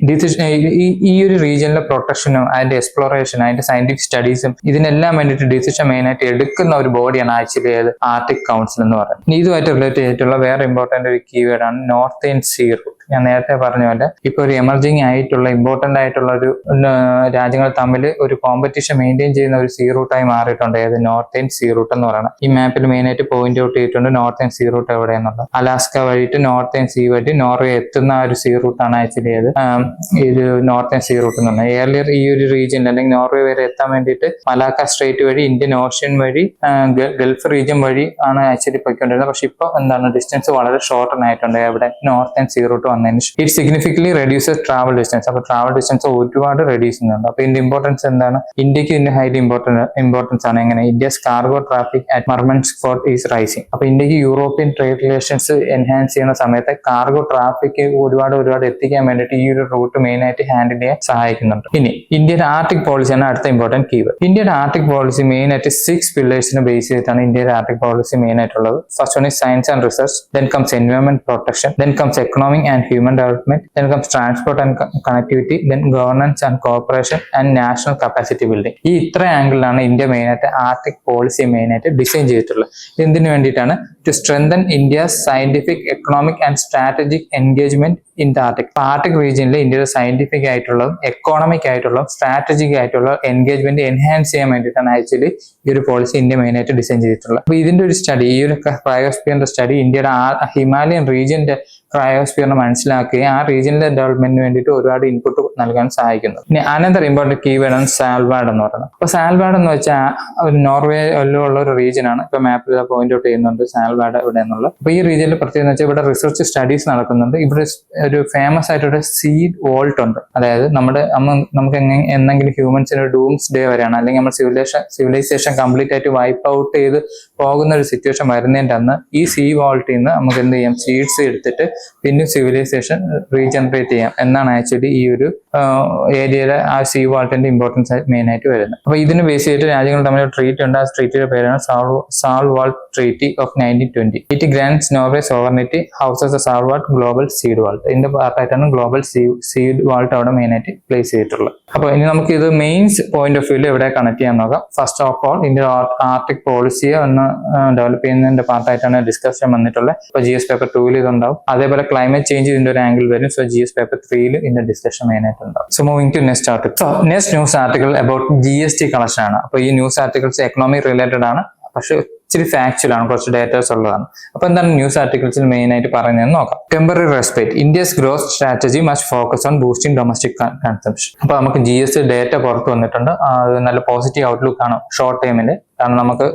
S1: ഈ ഒരു റീജിയനിലെ പ്രൊട്ടക്ഷനും അതിന്റെ എക്സ്പ്ലോറേഷനും അതിന്റെ സയന്റിഫിക് സ്റ്റഡീസും ഇതിനെല്ലാം വേണ്ടിയിട്ട് ഡിസിഷൻ മെയിൻ ആയിട്ട് എടുക്കുന്ന ഒരു ബോഡിയാണ് ആക്ച്വലി ആർട്ടിക് കൗൺസിൽ എന്ന് പറയുന്നത്. ഇത് ഇതുമായിട്ട് റിലേറ്റ് ചെയ്തിട്ടുള്ള വേറെ ഇമ്പോർട്ടന്റ് ഒരു കീവേഡ് ആണ് നോർത്തേൺ സീ റൂട്ട്. ഞാൻ നേരത്തെ പറഞ്ഞ പോലെ ഇപ്പൊ ഒരു എമർജിങ് ആയിട്ടുള്ള ഇമ്പോർട്ടന്റ് ആയിട്ടുള്ള ഒരു രാജ്യങ്ങൾ തമ്മിൽ ഒരു കോമ്പറ്റീഷൻ മെയിൻറ്റെയിൻ ചെയ്യുന്ന ഒരു സീ റൂട്ടായി മാറിയിട്ടുണ്ട് ഏത് നോർത്തേൺ സീ റൂട്ട് എന്ന് പറയുന്നത്. ഈ മാപ്പിൽ മെയിൻ ആയിട്ട് പോയിന്റ് ഔട്ട് ചെയ്തിട്ടുണ്ട് നോർത്തേൺ സീ റൂട്ട് എവിടെയെന്നുള്ളത്. അലാസ്ക വഴിയിട്ട് നോർത്തേൺ സീ വഴി നോർവേ എത്തുന്ന ഒരു സീ റൂട്ടാണ് ആക്ച്വലി ഇത് നോർത്തേൺ സീ റൂട്ട് എന്ന് പറഞ്ഞത്. ഏർലിയർ ഈ ഒരു റീജിയനിൽ അല്ലെങ്കിൽ നോർവേ വരെ എത്താൻ വേണ്ടിയിട്ട് മലാക്ക സ്ട്രേറ്റ് വഴി ഇന്ത്യൻ ഓഷ്യൻ വഴി ഗൾഫ് റീജിയൻ വഴി ആണ് ആക്ച്വലി പോയിക്കൊണ്ടിരുന്നത്. പക്ഷെ ഇപ്പൊ എന്താണ് ഡിസ്റ്റൻസ് വളരെ ഷോർട്ടൺ ആയിട്ടുണ്ട് എവിടെ നോർത്തേൺ സീ റൂട്ട് വന്നതിന്. It സിഗ്നിഫിക്കലി reduces travel distance. അപ്പൊ ട്രാവൽ ഡിസ്റ്റൻസ് ഒരുപാട് റെഡ്യൂസ് ചെയ്യുന്നുണ്ട്. അപ്പൊ ഇതിന്റെ ഇമ്പോർട്ടൻസ് എന്താണ്? ഇന്ത്യക്ക് ഇതിന്റെ ഹൈലി ഇമ്പോർട്ടൻസ് ആണ്. എങ്ങനെ? India's cargo traffic at Murmansk port is rising. അപ്പൊ ഇന്ത്യക്ക് യൂറോപ്യൻ ട്രേഡ് റിലേഷൻസ് എൻഹാൻസ് ചെയ്യുന്ന സമയത്ത് കാർഗോ ട്രാഫിക് ഒരുപാട് എത്തിക്കാൻ വേണ്ടിയിട്ട് ഈ ഒരു റൂട്ട് മെയിൻ ആയിട്ട് ഹാൻഡിൽ ചെയ്യാൻ സഹായിക്കുന്നുണ്ട്. ഇനി ഇന്ത്യയുടെ ആർട്ടിക് പോളിസിയാണ് അടുത്ത ഇമ്പോർട്ടന്റ് കീവേഡ്. ഇന്ത്യയുടെ ആർട്ടിക് പോളിസി മെയിൻ ആയിട്ട് 6 പില്ലേഴ്സിനെ ബേസ് ചെയ്തിട്ടാണ് ഇന്ത്യയുടെ ആർട്ടിക് പോളിസി മെയിൻ ആയിട്ടുള്ളത്. First one is science and research, then comes environment protection, then comes economic and human development, then comes transport and connectivity, then governance and corporation and national capacity building. ഈ ഇത്ര ആംഗിളിലാണ് ഇന്ത്യ മെയിൻ ആയിട്ട് ആർട്ടിക് പോളിസി മെയിൻ ആയിട്ട് ഡിസൈൻ ചെയ്തിട്ടുള്ളത്. എന്തിനു വേണ്ടിയിട്ടാണ്? To strengthen India's scientific, economic and strategic engagement in the Arctic. Arctic റീജിയനിൽ ഇന്ത്യയുടെ സയന്റിഫിക് ആയിട്ടുള്ളതും എക്കോണമിക് ആയിട്ടുള്ളതും സ്ട്രാറ്റജിക് ആയിട്ടുള്ള എൻഗേജ്മെന്റ് എൻഹാൻസ് ചെയ്യാൻ വേണ്ടിയിട്ടാണ് ആക്ച്വലി ഈ ഒരു പോളിസി ഇന്ത്യ മെയിൻ ആയിട്ട് ഡിസൈൻ ചെയ്തിട്ടുള്ളത്. അപ്പൊ ഇതിന്റെ ഒരു സ്റ്റഡി, ഈ ഒരു ക്രയോസ്ഫിയറിന്റെ സ്റ്റഡി ഇന്ത്യയുടെ ഹിമാലയൻ റീജിയന്റെ ക്രയോസ്ഫിയറിനെ മനസ്സിലാക്കുകയും ആ റീജിയനിലെ ഡെവലപ്മെന്റിന് വേണ്ടിയിട്ട് ഒരുപാട് ഇൻപുട്ട് നൽകാൻ സഹായിക്കുന്നു. ഇനി അനന്തര ഇമ്പോർട്ടന്റ് കീവേഡ് ആണ് സാൽവാഡ് എന്ന് പറയുന്നത്. അപ്പൊ സാൽവാഡ് എന്ന് വെച്ചാൽ നോർവേയിലുള്ള ഒരു റീജിയൻ ആണ്. ഇപ്പൊ മാപ്പിൽ പോയിന്റ് ഔട്ട് ചെയ്യുന്നുണ്ട് സാൽവാഡ് എവിടെ എന്നുള്ളത്. അപ്പൊ ഈ റീജിയനിൽ പ്രത്യേകത വെച്ചാൽ ഇവിടെ റിസർച്ച് സ്റ്റഡീസ് നടക്കുന്നുണ്ട്. ഇവിടെ ഒരു ഫേമസ് ആയിട്ടൊരു സീഡ് വോൾട്ട് ഉണ്ട്. അതായത് നമുക്ക് എന്തെങ്കിലും ഹ്യൂമൻസിന് ഡൂംസ് ഡേ വരെയാണ്, അല്ലെങ്കിൽ നമ്മൾ സിവിലൈസേഷൻ കംപ്ലീറ്റ് ആയിട്ട് വൈപ്പ് ഔട്ട് ചെയ്ത് പോകുന്ന ഒരു സിറ്റുവേഷൻ വരുന്നതിന്റെ അന്ന് ഈ സീ വോൾട്ടിൽ നിന്ന് നമുക്ക് എന്ത് ചെയ്യാം? സീഡ്സ് എടുത്തിട്ട് പിന്നെ സിവിലൈസേഷൻ റീജനറേറ്റ് ചെയ്യാം എന്നാണ് ആക്ച്വലി ഈ ഒരു ഏരിയയിലെ ആ സീ വാൾട്ടിന്റെ ഇമ്പോർട്ടൻസ് മെയിൻ ആയിട്ട് വരുന്നത്. അപ്പൊ ഇതിന് ബേസ് ചെയ്തിട്ട് രാജ്യങ്ങൾ തമ്മിൽ ട്രീറ്റ് ഉണ്ട്. ആ ട്രീറ്റിയുടെ പേരാണ് Svalbard treaty of 1920. It grants Norway sovereignty, houses Svalbard global seed vault. ഇതിന്റെ പാർട്ടായിട്ടാണ് ഗ്ലോബൽ സീഡ് വാൾട്ട് അവിടെ മെയിൻ ആയിട്ട് പ്ലേസ് ചെയ്തിട്ടുള്ളത്. അപ്പൊ ഇനി നമുക്ക് ഇത് മെയിൻസ് പോയിന്റ് ഓഫ് വ്യൂല് എവിടെ കണക്ട് ചെയ്യാൻ നോക്കാം. First of all India Arctic പോളിസിയെ ഒന്ന് ഡെവലപ്പ് ചെയ്യുന്നതിന്റെ പാർട്ടായിട്ടാണ് ഡിസ്കഷൻ വന്നിട്ടുള്ളത്. ഇപ്പൊ GS പേപ്പർ 2 ഇതുണ്ടാവും. അതേപോലെ ക്ലൈമറ്റ് ചേഞ്ച് ഇതിന്റെ ഒരു ആംഗിൾ വരും. സോ GS പേപ്പർ 3 ഇതിന്റെ ഡിസ്കഷൻ മെയിൻ ആയിട്ട് ഉണ്ടാവും. So moving to next article. So next news article about GST collection ആണ്. അപ്പൊ ഈ ന്യൂസ് ആർട്ടിക്കിൾസ് എക്കണോമിക് റിലേറ്റഡ് ആണ്, പക്ഷെ ഇച്ചിരി ഫാക്ച്വൽ ആണ്, കുറച്ച് ഡേറ്റാസ് ഉള്ളതാണ്. അപ്പൊ എന്താണ് ന്യൂസ് ആർട്ടിക്കിൾസിൽ മെയിൻ ആയിട്ട് പറയുന്നതെന്ന് നോക്കാം. Temporary respect, India's growth strategy must focus on boosting domestic consumption. അപ്പൊ നമുക്ക് GST ഡേറ്റ പുറത്ത് വന്നിട്ടുണ്ട്. അത് നല്ല പോസിറ്റീവ് ഔട്ട്ലുക്ക് ആണ് ഷോർട്ട് ടൈമില്. കാരണം നമുക്ക്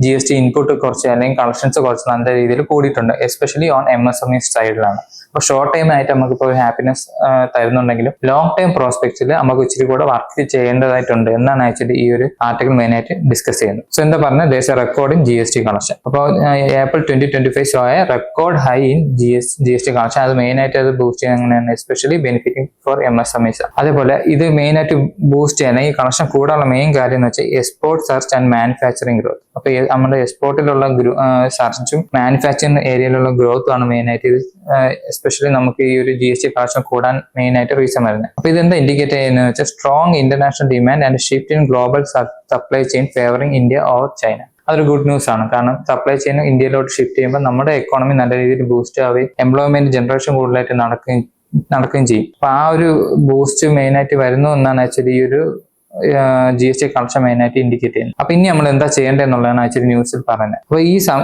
S1: GST ഇൻപുട്ട് കുറച്ച് അല്ലെങ്കിൽ കളക്ഷൻസ് കുറച്ച് നല്ല രീതിയിൽ കൂടിയിട്ടുണ്ട്, എസ്പെഷ്യലി ഓൺ MSME സൈഡിലാണ്. അപ്പൊ ഷോർട്ട് ടൈം ആയിട്ട് നമുക്കിപ്പോൾ ഒരു ഹാപ്പിനെസ് തരുന്നുണ്ടെങ്കിലും ലോങ് ടൈം പ്രോസ്പെക്ട്സിൽ നമുക്ക് ഇച്ചിരി കൂടെ വർക്ക് ചെയ്യേണ്ടതായിട്ടുണ്ട് എന്നാണ് ആക്ച്വലി ഈ ഒരു ആർട്ടിക്കിൾ മെയിൻ ആയിട്ട് ഡിസ്കസ് ചെയ്യുന്നത്. സോ എന്താ പറഞ്ഞത്? ദേശ റെക്കോർഡ് ഇൻ GST കളക്ഷൻ. അപ്പോൾ ഏപ്രിൽ 2025 ഷോ ആയ record high in GST collection. അത് മെയിൻ ആയിട്ട് അത് ബൂസ്റ്റ് ചെയ്യാൻ എങ്ങനെയാണ്? Especially benefiting for MSMEs. അതേപോലെ ഇത് മെയിൻ ആയിട്ട് ബൂസ്റ്റ് ചെയ്യാൻ ഈ കളക്ഷൻ കൂടാനുള്ള മെയിൻ കാര്യം എന്ന് വെച്ചാൽ export search and manufacturing growth. അപ്പൊ നമ്മുടെ എക്സ്പോർട്ടിലുള്ള സർച്ചും മാനുഫാക്ചറിംഗ് ഏരിയയിലുള്ള ഗ്രോത്തും ആണ് മെയിൻ ആയിട്ട് ഇത് എസ്പെഷ്യലി നമുക്ക് ഈ ഒരു GST കളക്ഷൻ കൂടാൻ മെയിൻ ആയിട്ട് റീസൺ വരുന്നത്. അപ്പൊ ഇതെന്താ ഇൻഡിക്കേറ്റ് ചെയ്യുന്നത് വെച്ചാൽ strong international demand and shift in global supply chain favouring India or China. അതൊരു ഗുഡ് ന്യൂസ് ആണ്. കാരണം സപ്ലൈ ചെയിൻ ഇന്ത്യയിലോട്ട് ഷിഫ്റ്റ് ചെയ്യുമ്പോൾ നമ്മുടെ എക്കോണമി നല്ല രീതിയിൽ ബൂസ്റ്റ് ആവുകയും എംപ്ലോയ്മെന്റ് ജനറേഷൻ കൂടുതലായിട്ട് നടക്കുകയും ചെയ്യും. അപ്പൊ ആ ഒരു ബൂസ്റ്റ് മെയിൻ ആയിട്ട് വരുന്നു എന്നാണ് ആക്ച്വലി ഈ ഒരു GST കളക്ഷൻ മെയിൻ ആയിട്ട് ഇൻഡിക്കേറ്റ് ചെയ്യുന്നത്. അപ്പൊ ഇനി നമ്മൾ എന്താ ചെയ്യേണ്ടത് എന്നുള്ളതാണ് ആക്ച്വലി ന്യൂസിൽ പറയുന്നത്. അപ്പൊ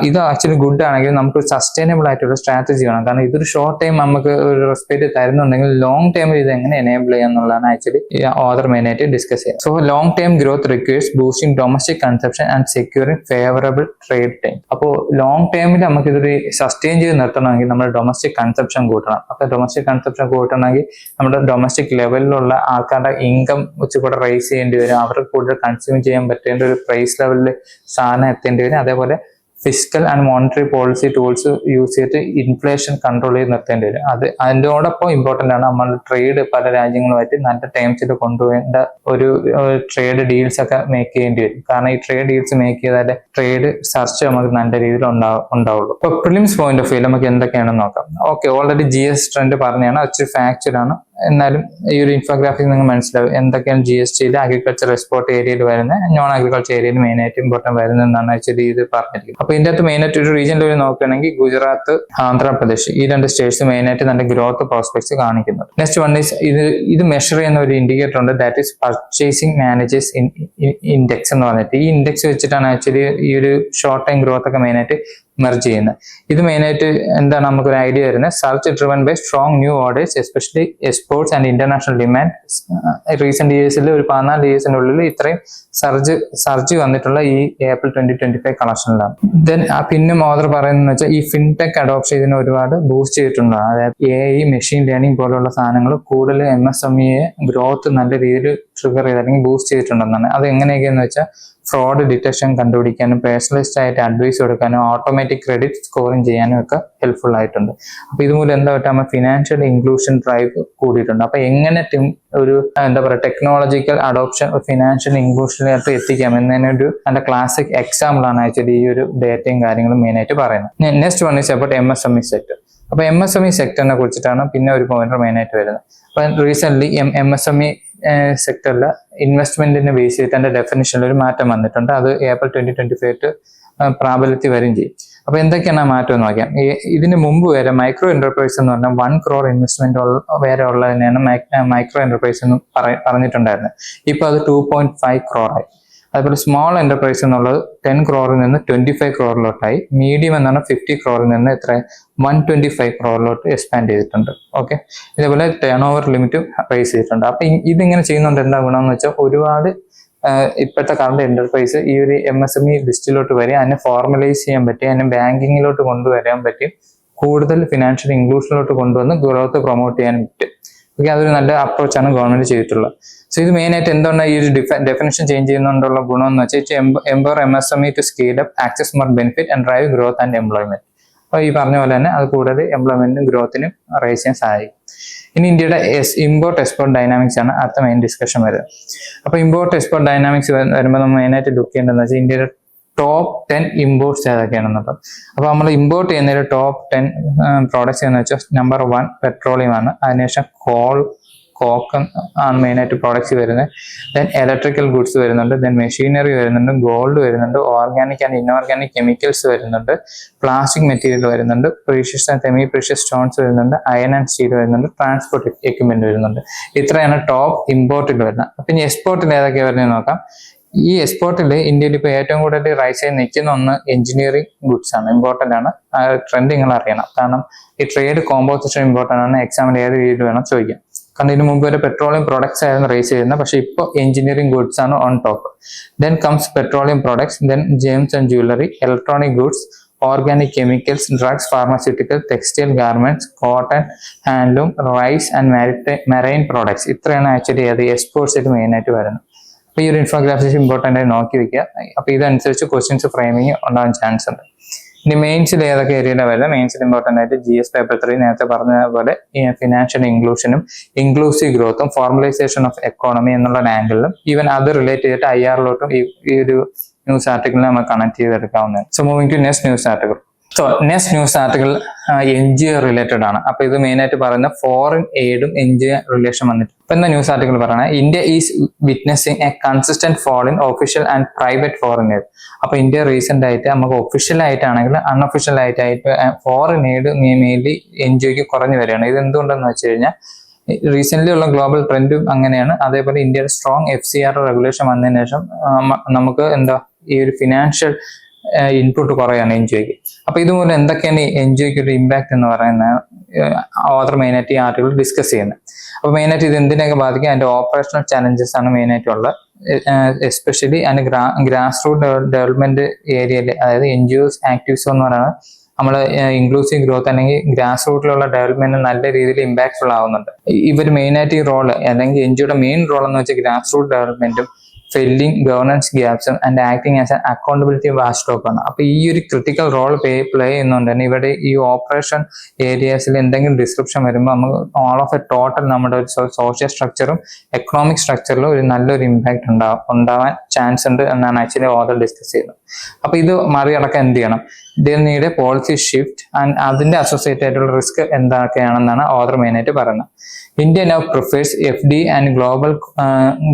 S1: ഇത് ആക്ച്വലി ഗുഡ് ആണെങ്കിൽ നമുക്ക് സസ്റ്റൈനബിൾ ആയിട്ടുള്ള സ്ട്രാറ്റജി വേണം. കാരണം ഇതൊരു ഷോർട്ട് ടൈം നമുക്ക് ഒരു റെസ്പെക്ട് തരുന്നുണ്ടെങ്കിൽ ലോങ് ടൈമിൽ ഇത് എങ്ങനെ എനേബിൾ ചെയ്യുക എന്നുള്ളതാണ് ആക്ച്വലി ഓതർ മെയിൻ ആയിട്ട് ഡിസ്കസ് ചെയ്യുന്നത്. So long time growth requires boosting domestic consumption and securing favourable trade time. അപ്പോൾ ലോങ് ടൈമിൽ നമുക്ക് ഇതൊരു സസ്റ്റെയിൻ ചെയ്ത് നിർത്തണമെങ്കിൽ നമ്മൾ ഡൊമസ്റ്റിക് കൺസപ്ഷൻ കൂട്ടണം. അപ്പൊ ഡൊമസ്റ്റിക് കൺസപ്ഷൻ കൂട്ടണമെങ്കിൽ നമ്മുടെ ഡൊമസ്റ്റിക് ലെവലിലുള്ള ആൾക്കാരുടെ ഇൻകം വെച്ചുകൂടെ റൈസ് ചെയ്യേണ്ടി വരും. അവർക്ക് കൂടുതൽ കൺസ്യൂം ചെയ്യാൻ പറ്റേണ്ട ഒരു പ്രൈസ് ലെവലിൽ സാധനം എത്തേണ്ടി വരും. അതേപോലെ physical and monetary policy tools use ചെയ്തിട്ട് ഇൻഫ്ലേഷൻ കൺട്രോൾ ചെയ്ത് നിർത്തേണ്ടി വരും. അതിനോടൊപ്പം ഇമ്പോർട്ടന്റ് ആണ് നമ്മൾ ട്രേഡ് പല രാജ്യങ്ങളുമായിട്ട് നല്ല ടൈംസിൽ കൊണ്ടുപോകേണ്ട ഒരു ട്രേഡ് ഡീൽസ് ഒക്കെ മേക്ക് ചെയ്യേണ്ടി വരും. കാരണം ഈ ട്രേഡ് ഡീൽസ് മേക്ക് ചെയ്താലേ ട്രേഡ് സർച്ച് നമുക്ക് നല്ല രീതിയിൽ ഉണ്ടാവുള്ളൂ. ഇപ്പൊ പ്രിലിംസ് പോയിന്റ് ഓഫ് വ്യൂ നമുക്ക് എന്തൊക്കെയാണെന്ന് നോക്കാം. ഓക്കെ, ഓൾറെഡി GS ട്രെൻഡ് പറഞ്ഞാണ്, അതൊരു ഫാക്ച്വൽ ആണ്. എന്നാലും ഈ ഒരു ഇൻഫോഗ്രാഫിക് നിങ്ങൾ മനസ്സിലാവും എന്തൊക്കെയാണ് GSTയിൽ അഗ്രികൾച്ചർ എക്സ്പോർട്ട് ഏരിയയിൽ വരുന്ന നോൺ അഗ്രികൾച്ചർ ഏരിയയിൽ മെയിൻ ആയിട്ട് ഇമ്പോർട്ടന്റ് വരുന്നതെന്നാണ് ആക്ച്വലി ഇത് പറഞ്ഞിരിക്കുന്നത്. അപ്പൊ ഇതിന്റെ അകത്ത് മെയിൻ ആയിട്ട് ഒരു റീജിയനിൽ നോക്കുകയാണെങ്കിൽ ഗുജറാത്ത്, ആന്ധ്രാപ്രദേശ് ഈ രണ്ട് സ്റ്റേറ്റ്സ് മെയിൻ ആയിട്ട് നല്ല ഗ്രോത്ത് പ്രോസ്പെക്ട്സ് കാണിക്കുന്നുണ്ട്. നെക്സ്റ്റ് വൺ ഈസ് ഇത് മെഷർ ചെയ്യുന്ന ഒരു ഇൻഡിക്കേറ്റർ ഉണ്ട്, that is purchasing managers index എന്ന് പറഞ്ഞിട്ട്. ഈ ഇൻഡെക്സ് വെച്ചിട്ടാണ് ആക്ച്വലി ഈ ഒരു ഷോർട്ട് ടൈം ഗ്രോത്ത് ഒക്കെ മെയിൻ ആയിട്ട് മെർജ് ചെയ്യുന്നത്. ഇത് മെയിൻ ആയിട്ട് എന്താണ് നമുക്കൊരു ഐഡിയ വരുന്നത്, surge driven by strong new orders especially exports and international demand. Recent ഇയേഴ്സിൽ ഒരു 14 ഇയേഴ്സിനുള്ളിൽ ഇത്രയും സർജ് വന്നിട്ടുള്ള ഈ ഏപ്രിൽ 2025 കളക്ഷനിലാണ്. ദെൻ പിന്നും ഓർഡർ പറയുന്നത് വെച്ചാൽ ഈ ഫിൻടെക് അഡോപ്ഷൻ ഇതിനെ ഒരുപാട് ബൂസ്റ്റ് ചെയ്തിട്ടുണ്ട്. അതായത് AI, മെഷീൻ ലേണിംഗ് പോലുള്ള സാധനങ്ങൾ കൂടുതൽ MSME ഗ്രോത്ത് നല്ല രീതിയിൽ ട്രിഗർ ചെയ്ത് അല്ലെങ്കിൽ ബൂസ്റ്റ് ചെയ്തിട്ടുണ്ടെന്നാണ്. അത് എങ്ങനെയൊക്കെയെന്ന് വെച്ചാൽ ഫ്രോഡ് ഡിറ്റക്ഷൻ കണ്ടുപിടിക്കാനും പേഴ്സണലൈസ്ഡ് ആയിട്ട് അഡ്വൈസ് കൊടുക്കാനും ഓട്ടോമാറ്റിക് ക്രെഡിറ്റ് സ്കോറിംഗ് ചെയ്യാനും ഒക്കെ ഹെൽപ്ഫുൾ ആയിട്ടുണ്ട്. അപ്പൊ ഇതുമൂലം എന്താ പറ്റുക, നമ്മൾ ഫിനാൻഷ്യൽ ഇൻക്ലൂഷൻ ഡ്രൈവ് കൂടിയിട്ടുണ്ട്. അപ്പൊ എങ്ങനെ ഒരു എന്താ പറയുക ടെക്നോളജിക്കൽ അഡോപ്ഷൻ ഫിനാൻഷ്യൽ ഇൻക്ലൂഷനിലേക്ക് എത്തിക്കാം എന്നതിനൊരു നല്ല ക്ലാസിക് എക്സാമ്പിൾ ആണ് ആക്ച്വലി ഈ ഒരു ഡേറ്റയും കാര്യങ്ങളും മെയിൻ ആയിട്ട് പറയുന്നത്. Next one is about MSME sector. അപ്പൊ MSME സെക്ടറിനെ കുറിച്ചിട്ടാണ് പിന്നെ ഒരു പോയിന്റർ മെയിൻ ആയിട്ട് വരുന്നത്. അപ്പൊ റീസെന്റ് MSME സെക്ടറിൽ ഇൻവെസ്റ്റ്മെന്റിനെ ബേസ് ചെയ്തിട്ട് അതിന്റെ ഡെഫിനിഷനിൽ ഒരു മാറ്റം വന്നിട്ടുണ്ട്. അത് ഏപ്രിൽ 2025 പ്രാബല്യത്തിൽ വരും ചെയ്യും. അപ്പൊ എന്തൊക്കെയാണ് ആ മാറ്റം എന്ന് നോക്കാം. ഇതിന് മുമ്പ് വരെ മൈക്രോ എന്റർപ്രൈസ് എന്ന് പറഞ്ഞാൽ 1 crore ഇൻവെസ്റ്റ്മെന്റ് വരെ ഉള്ളതിനെയാണ് മൈക്രോ എന്റർപ്രൈസ് എന്ന് പറഞ്ഞിട്ടുണ്ടായിരുന്നത്. ഇപ്പൊ അത് 2.5 crore ആയി. അതുപോലെ സ്മോൾ എന്റർപ്രൈസ് എന്നുള്ളത് 10 crore നിന്ന് 25 crore മീഡിയം എന്നാണ് 50 crore നിന്ന് 125 crore എക്സ്പാൻഡ് ചെയ്തിട്ടുണ്ട്. ഓക്കെ, ഇതേപോലെ ടേൺ ഓവർ ലിമിറ്റും റേസ് ചെയ്തിട്ടുണ്ട്. അപ്പൊ ഇതിങ്ങനെ ചെയ്യുന്നുണ്ട് എന്താ ഗുണമെന്ന് വെച്ചാൽ ഒരുപാട് ഇപ്പോഴത്തെ കറണ്ട് എന്റർപ്രൈസ് ഈ ഒരു MSME ലിസ്റ്റിലോട്ട് വരും, അതിനെ ഫോർമലൈസ് ചെയ്യാൻ പറ്റി, അതിനെ ബാങ്കിങ്ങിലോട്ട് കൊണ്ടുവരാൻ പറ്റി, കൂടുതൽ ഫിനാൻഷ്യൽ ഇൻക്ലൂഷനിലോട്ട് കൊണ്ടുവന്ന് ഗ്രോത്ത് പ്രൊമോട്ട് ചെയ്യാൻ പറ്റും. ഓക്കെ, അതൊരു നല്ല അപ്രോച്ചാണ് ഗവൺമെന്റ് ചെയ്തിട്ടുള്ളത്. സോ ഇത് മെയിൻ ആയിട്ട് എന്തുകൊണ്ടാണ് ഈ ഒരു ഡെഫിനിഷൻ ചേഞ്ച് ചെയ്യുന്നതുകൊണ്ടുള്ള ഗുണം എന്ന് വെച്ചാൽ empower MSME to scale up, access more benefit and drive growth and employment. അപ്പോൾ ഈ പറഞ്ഞ പോലെ തന്നെ അത് കൂടുതൽ എംപ്ലോയ്മെന്റിനും ഗ്രോത്തിനും റേസ് ചെയ്യാൻ സഹായിക്കും. ഇനി ഇന്ത്യയുടെ ഇമ്പോർട്ട് എക്സ്പോർട്ട് ഡൈനാമിക്സ് ആണ് അടുത്ത മെയിൻ ഡിസ്കഷൻ വരുന്നത്. അപ്പോൾ ഇമ്പോർട്ട് എക്സ്പോർട്ട് ഡൈനാമിക്സ് വരുമ്പോൾ നമ്മൾ മെയിനായിട്ട് ലുക്ക് ചെയ്യേണ്ടതെന്ന് വെച്ചാൽ ഇന്ത്യയുടെ ടോപ്പ് 10 ഇമ്പോർട്ട്സ് ഏതൊക്കെയാണെന്നുള്ളത്. അപ്പോൾ നമ്മൾ ഇമ്പോർട്ട് ചെയ്യുന്നതിൽ ടോപ്പ് 10 പ്രോഡക്ട്സ് എന്ന് വെച്ചാൽ നമ്പർ 1 പെട്രോളിയം ആണ്. അതിനുശേഷം കോക്ക് ആണ് മെയിനായിട്ട് പ്രോഡക്ട്സ് വരുന്നത്. ദെൻ ഇലക്ട്രിക്കൽ ഗുഡ്സ് വരുന്നുണ്ട്, ദെൻ മെഷീനറി വരുന്നുണ്ട്, ഗോൾഡ് വരുന്നുണ്ട്, ഓർഗാനിക് ആൻഡ് ഇൻഓർഗാനിക് കെമിക്കൽസ് വരുന്നുണ്ട്, പ്ലാസ്റ്റിക് മെറ്റീരിയൽ വരുന്നുണ്ട്, precious and semi precious stones വരുന്നുണ്ട്, അയൺ ആൻഡ് സ്റ്റീൽ വരുന്നുണ്ട്, ട്രാൻസ്പോർട്ട് എക്യുപ്മെന്റ് വരുന്നുണ്ട്. ഇത്രയാണ് ടോപ്പ് ഇമ്പോർട്ടിൽ വരുന്നത്. അപ്പം ഇനി എക്സ്പോർട്ടിൽ ഏതൊക്കെയാണ് വരുന്നത് നോക്കാം. ഈ എക്സ്പോർട്ടിൽ ഇന്ത്യയിൽ ഇപ്പോൾ ഏറ്റവും കൂടുതൽ റൈസ് ചെയ്ത് നിൽക്കുന്ന ഒന്ന് എഞ്ചിനീയറിംഗ് ഗുഡ്സ് ആണ്, ഇമ്പോർട്ടന്റ് ആണ്. ആ ട്രെൻഡ് നിങ്ങൾ അറിയണം, കാരണം ഈ ട്രേഡ് കോമ്പോസിഷൻ ഇമ്പോർട്ടന്റ് ആണ്. എക്സാമിന് ഏത് രീതിയിൽ വേണം ചോദിക്കാം. കാരണം ഇതിന് മുമ്പ് വരെ പെട്രോളിയം പ്രോഡക്ട്സ് ആയിരുന്നു റേസ് ചെയ്യുന്നത്, പക്ഷെ ഇപ്പോൾ എഞ്ചിനീയറിംഗ് ഗുഡ്സ് ആണ് on top. Then comes petroleum products, then gems and jewellery, electronic goods, organic chemicals, drugs, pharmaceutical, textile, garments, cotton, handloom, rice and marine products. ഇത്രയാണ് ആക്ച്വലി അത് എക്സ്പോർട്സിൽ മെയിൻ ആയിട്ട് വരുന്നത്. അപ്പോൾ ഈ ഒരു ഇൻഫോഗ്രാഫിക്സ് ഇമ്പോർട്ടൻ്റ് ആയി നോക്കി വെക്കുക. അപ്പോൾ ഇതനുസരിച്ച് ക്വസ്റ്റ്യൻസ് ഫ്രെയിമിങ് ഉണ്ടാകാൻ ചാൻസ് ഉണ്ട്. ഇനി മെയിൻസിൽ ഏതൊക്കെ ഏരിയയിലാണ് വരുന്നത്? മെയിൻസിൽ ഇമ്പോർട്ടൻ്റ് ആയിട്ട് GS പേപ്പർ 3 നേരത്തെ പറഞ്ഞ പോലെ ഫിനാൻഷ്യൽ ഇൻക്ലൂഷനും ഇൻക്ലൂസീവ് ഗ്രോത്തും ഫോർമലൈസേഷൻ ഓഫ് എക്കോണമി എന്നുള്ള ആംഗിളിലും ഈവൻ അത് റിലേറ്റ് ചെയ്തിട്ട് IR ഈ ഒരു ന്യൂസ് ആർട്ടിക്കിളിനെ നമ്മൾ കണക്ട് ചെയ്തെടുക്കാവുന്നതാണ്. So moving to next news article. So next news article NGO related ആണ്. അപ്പൊ ഇത് മെയിൻ ആയിട്ട് പറയുന്ന ഫോറിൻ എയ്ഡും NGO റിലേഷൻ വന്നിട്ട്. ഇപ്പൊ എന്താ ന്യൂസ് ആർട്ടിക്കിൾ പറയുന്നത്? India is witnessing a consistent fall in official and private foreign aid. അപ്പൊ ഇന്ത്യ റീസെന്റ് ആയിട്ട് നമുക്ക് ഒഫീഷ്യൽ ആയിട്ടാണെങ്കിൽ അൺഒഫീഷ്യൽ ആയിട്ട് ഫോറിൻ എയ്ഡ് മെയിൻലി NGOക്ക് കുറഞ്ഞു വരികയാണ്. ഇത് എന്തുകൊണ്ടെന്ന് വെച്ച് കഴിഞ്ഞാൽ റീസെന്റ് ഉള്ള ഗ്ലോബൽ ട്രെൻഡും അങ്ങനെയാണ്. അതേപോലെ ഇന്ത്യയുടെ സ്ട്രോങ് FCR റെഗുലേഷൻ വന്നതിന് ശേഷം നമുക്ക് ഈ ഒരു ഫിനാൻഷ്യൽ ഇൻപുട്ട് കുറയാണ് NGOക്ക്. അപ്പൊ ഇതുമൂലം എന്തൊക്കെയാണ് NGOക്ക് ഒരു ഇമ്പാക്ട് എന്ന് പറയുന്ന ഓതർ മെയിനായിട്ട് ഈ ആർട്ടിക്കിൾ ഡിസ്കസ് ചെയ്യുന്നത്. അപ്പൊ മെയിനായിട്ട് ഇത് എന്തിനൊക്കെ ബാധിക്കും, അതിന്റെ ഓപ്പറേഷണൽ ചാലഞ്ചസ് ആണ് മെയിനായിട്ടുള്ളത്. എസ്പെഷ്യലി അതിന്റെ ഗ്രാസ് റൂട്ട് ഡെവലപ്മെന്റ് ഏരിയയിൽ, അതായത് NGOs ആക്ടിവിസം എന്ന് പറയുന്നത് നമ്മൾ ഇൻക്ലൂസീവ് ഗ്രോത്ത് അല്ലെങ്കിൽ ഗ്രാസ് റൂട്ടിലുള്ള ഡെവലപ്മെന്റ് നല്ല രീതിയിൽ ഇമ്പാക്ട്ഫുൾ ആവുന്നുണ്ട്. ഇവർ മെയിനായിട്ട് ഈ റോള് അല്ലെങ്കിൽ NGOയുടെ മെയിൻ റോൾ എന്ന് വെച്ചാൽ ഗ്രാസ് റൂട്ട് ഡെവലപ്മെന്റും ഫില്ലിംഗ് ഗവർണൻസ് ഗ്യാപ്സും and acting as an accountability watchdog ആണ്. അപ്പൊ ഈ ഒരു ക്രിട്ടിക്കൽ റോൾ പ്ലേ ചെയ്യുന്നതുകൊണ്ട് തന്നെ ഇവിടെ ഈ ഓപ്പറേഷൻ ഏരിയാസിൽ എന്തെങ്കിലും ഡിസ്ക്രിപ്ഷൻ വരുമ്പോൾ നമുക്ക് ഓൾ ഓഫ് എ ടോട്ടൽ നമ്മുടെ ഒരു സോഷ്യൽ സ്ട്രക്ചറും എക്കണോമിക് സ്ട്രക്ചറിലും ഒരു നല്ലൊരു ഇമ്പാക്ട് ഉണ്ടാവാൻ ചാൻസ് ഉണ്ട് എന്നാണ് ആക്ച്വലി ഓതർ ഡിസ്കസ് ചെയ്യുന്നത്. അപ്പൊ ഇത് മറികടക്കാൻ എന്ത് ചെയ്യണം? Need A policy shift and അതിന്റെ അസോസിയേറ്റ് ആയിട്ടുള്ള റിസ്ക് എന്തൊക്കെയാണെന്നാണ് ഓതർ മെയിനായിട്ട് പറയുന്നത്. India now prefers FD and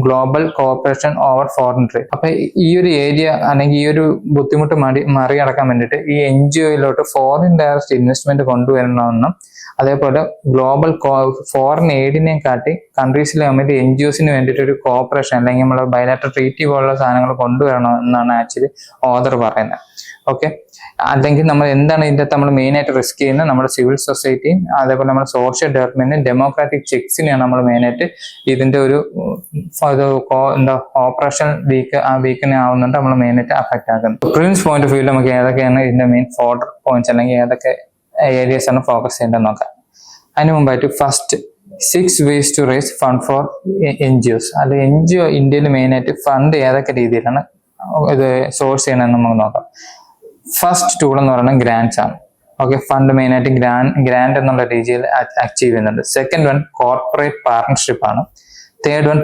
S1: global cooperation over foreign trade. അപ്പൊ ഈ ഒരു ഏരിയ അല്ലെങ്കിൽ ഈ ഒരു ബുദ്ധിമുട്ട് മറികടക്കാൻ വേണ്ടിയിട്ട് ഈ NGOയിലോട്ട് ഫോറിൻ ഡയറക്റ്റ് ഇൻവെസ്റ്റ്മെന്റ് കൊണ്ടുവരണമെന്നും അതേപോലെ ഗ്ലോബൽ ഫോറിൻ എയ്ഡിനെ കാട്ടി കൺട്രീസിലെ തമ്മിൽ NGOസിന് വേണ്ടിയിട്ട് ഒരു കോഓപ്പറേഷൻ അല്ലെങ്കിൽ നമ്മൾ ബയലാറ്ററൽ ട്രീറ്റി പോലുള്ള സാധനങ്ങൾ കൊണ്ടുവരണം എന്നാണ് ആക്ച്വലി ഓതർ പറയുന്നത്. ഓക്കെ, അല്ലെങ്കിൽ നമ്മൾ എന്താണ് ഇതിൻ്റെ നമ്മൾ മെയിൻ ആയിട്ട് റിസ്ക് ചെയ്യുന്നത്? നമ്മുടെ സിവിൽ സൊസൈറ്റിയും അതേപോലെ നമ്മുടെ സോഷ്യൽ ഡെവലപ്മെന്റും ഡെമോക്രാറ്റിക് ചെക്സിനെയാണ് നമ്മൾ മെയിനായിട്ട് ഇതിന്റെ ഒരു എന്താ ഓപ്പറേഷൻ വീക്കിനെ ആവുന്നുണ്ട് നമ്മൾ മെയിനായിട്ട് അഫക്റ്റ് ആക്കുന്നത്. പ്രിലിംസ് പോയിന്റ് ഓഫ് വ്യൂവിൽ നമുക്ക് ഏതൊക്കെയാണ് ഇതിന്റെ മെയിൻ 4 പോയിന്റ്സ് അല്ലെങ്കിൽ ഏതൊക്കെ ഏരിയസ് ആണ് ഫോക്കസ് ചെയ്യേണ്ടത് നോക്കാം. അതിന് മുമ്പായിട്ട് first 6 ways to raise fund for NGOs. അത് NGO ഇന്ത്യയിൽ മെയിനായിട്ട് ഫണ്ട് ഏതൊക്കെ രീതിയിലാണ് ഇത് സോഴ്സ് ചെയ്യണമെന്ന് നമുക്ക് നോക്കാം. ഫസ്റ്റ് ടൂൾ എന്ന് പറയുന്നത് ഗ്രാൻഡ്സ് ആണ്. ഓക്കെ, ഫണ്ട് മെയിനായിട്ട് ഗ്രാൻഡ് എന്നുള്ള രീതിയിൽ അച്ചീവ് ചെയ്യുന്നുണ്ട്. സെക്കൻഡ് വൺ കോർപ്പറേറ്റ് പാർട്ണർഷിപ്പ് ആണ്. തേർഡ് വൺ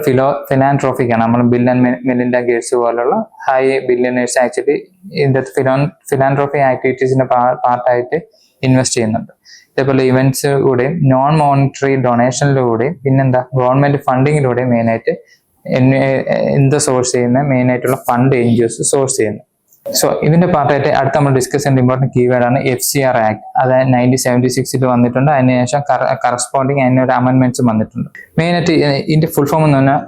S1: ഫിലാൻട്രോഫിക് ആണ്. നമ്മൾ ബിൽ ആൻഡ് മെലിൻഡ ഗേറ്റ്സ് പോലുള്ള ഹൈ ബില്യനേഴ്സ് ആക്ച്വലി ഇതിന്റെ ഫിലാൻട്രോഫി ആക്ടിവിറ്റീസിന്റെ പാർട്ടായിട്ട് ഇൻവെസ്റ്റ് ചെയ്യുന്നുണ്ട്. ഇതേപോലെ ഇവന്റ്സിലൂടെയും നോൺ മോണിറ്ററി ഡൊണേഷനിലൂടെയും പിന്നെന്താ ഗവൺമെന്റ് ഫണ്ടിങ്ങിലൂടെയും മെയിനായിട്ട് എന്ത് സോഴ്സ് ചെയ്യുന്ന മെയിനായിട്ടുള്ള ഫണ്ട് NGOs സോഴ്സ് ചെയ്യുന്നത്. സോ ഇതിന്റെ പാർട്ടായിട്ട് അടുത്ത നമ്മൾ ഡിസ്കസ് ചെയ്യേണ്ട ഇമ്പോർട്ടൻറ്റ് കീവേഡ് ആണ് FCR ആക്ട്. അതായത് 1976 വന്നിട്ടുണ്ട്. അതിനുശേഷം കറസ്പോണ്ടിങ് അതിനൊരു അമെന്റ്മെന്റ്സും വന്നിട്ടുണ്ട്. മെയിനായിട്ട് ഇതിന്റെ ഫുൾ ഫോം എന്ന് പറഞ്ഞാൽ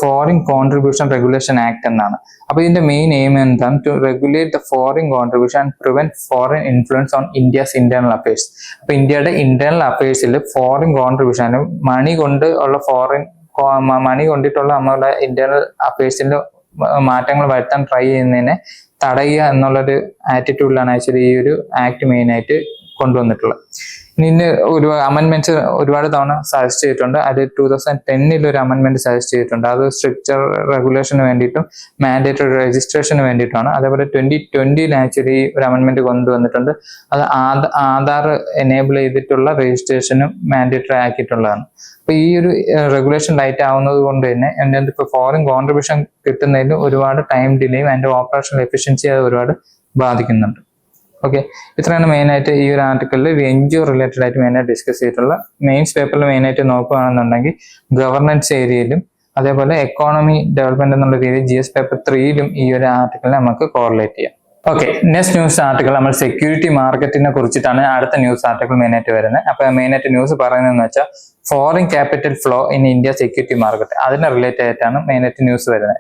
S1: ഫോറിൻ കോൺട്രിബ്യൂഷൻ റെഗുലേഷൻ ആക്ട് എന്നാണ്. അപ്പൊ ഇതിന്റെ മെയിൻ എയിം എന്താണ്? To regulate the foreign contribution and prevent foreign influence on India's internal affairs. അപ്പൊ ഇന്ത്യയുടെ ഇന്റേണൽ അഫയേഴ്സിൽ ഫോറിൻ കോൺട്രിബ്യൂഷൻ മണി കൊണ്ട് ഉള്ള മണി കൊണ്ടിട്ടുള്ള നമ്മുടെ ഇന്റേണൽ അഫയേഴ്സിന്റെ മാറ്റങ്ങൾ വരുത്താൻ ട്രൈ ചെയ്യുന്നതിനെ തടയുക എന്നുള്ളൊരു ആറ്റിറ്റ്യൂഡിലാണ് ആക്ച്വലി ഈ ഒരു ആക്ട് മെയിൻ ആയിട്ട് കൊണ്ടുവന്നിട്ടുള്ളത്. ഇനി ഒരു അമെന്റ്മെന്റ്സ് ഒരുപാട് തവണ സജസ്റ്റ് ചെയ്തിട്ടുണ്ട്. അത് 2010 ഒരു അമെന്റ്മെന്റ് സജസ്റ്റ് ചെയ്തിട്ടുണ്ട്. അത് സ്ട്രിക്ചർ റെഗുലേഷന് വേണ്ടിയിട്ടും മാൻഡേറ്ററി രജിസ്ട്രേഷന് വേണ്ടിയിട്ടാണ്. അതേപോലെ 2020 ആക്ച്വലി ഒരു അമെന്റ്മെന്റ് കൊണ്ടുവന്നിട്ടുണ്ട്. അത് ആധാർ എനേബിൾ ചെയ്തിട്ടുള്ള രജിസ്ട്രേഷനും മാൻഡേറ്ററി ആക്കിയിട്ടുള്ളതാണ്. അപ്പൊ ഈ ഒരു റെഗുലേഷൻ ലൈറ്റ് ആവുന്നത് കൊണ്ട് തന്നെ ഇപ്പൊ ഫോറിൻ കോൺട്രിബ്യൂഷൻ കിട്ടുന്നതിൽ ഒരുപാട് ടൈം ഡിലേയും അതിന്റെ ഓപ്പറേഷണൽ എഫിഷ്യൻസി അത് ഒരുപാട് ബാധിക്കുന്നുണ്ട്. ഓക്കെ, ഇത്രയാണ് മെയിനായിട്ട് ഈ ഒരു ആർട്ടിക്കിളിൽ NGO റിലേറ്റഡ് ആയിട്ട് മെയിനായിട്ട് ഡിസ്കസ് ചെയ്തിട്ടുള്ള. മെയിൻസ് പേപ്പറിൽ മെയിനായിട്ട് നോക്കുകയാണെന്നുണ്ടെങ്കിൽ ഗവർണൻസ് ഏരിയയിലും അതേപോലെ എക്കോണമി ഡെവലപ്മെന്റ് എന്നുള്ള രീതിയിൽ GS പേപ്പർ 3ലും ഈ ഒരു ആർട്ടിക്കിളിനെ നമുക്ക് കോറിലേറ്റ് ചെയ്യാം. ഓക്കെ, നെക്സ്റ്റ് ന്യൂസ് ആർട്ടിക്കിൾ നമ്മൾ സെക്യൂരിറ്റി മാർക്കറ്റിനെ കുറിച്ചിട്ടാണ് അടുത്ത ന്യൂസ് ആർട്ടിക്കിൾ മെയിനായിട്ട് വരുന്നത്. അപ്പൊ മെയിനായിട്ട് ന്യൂസ് പറയുന്നതെന്ന് വെച്ചാൽ foreign capital flow in India security market, അതിനെ റിലേറ്റ് ആയിട്ടാണ് മെയിനായിട്ട് ന്യൂസ് വരുന്നത്.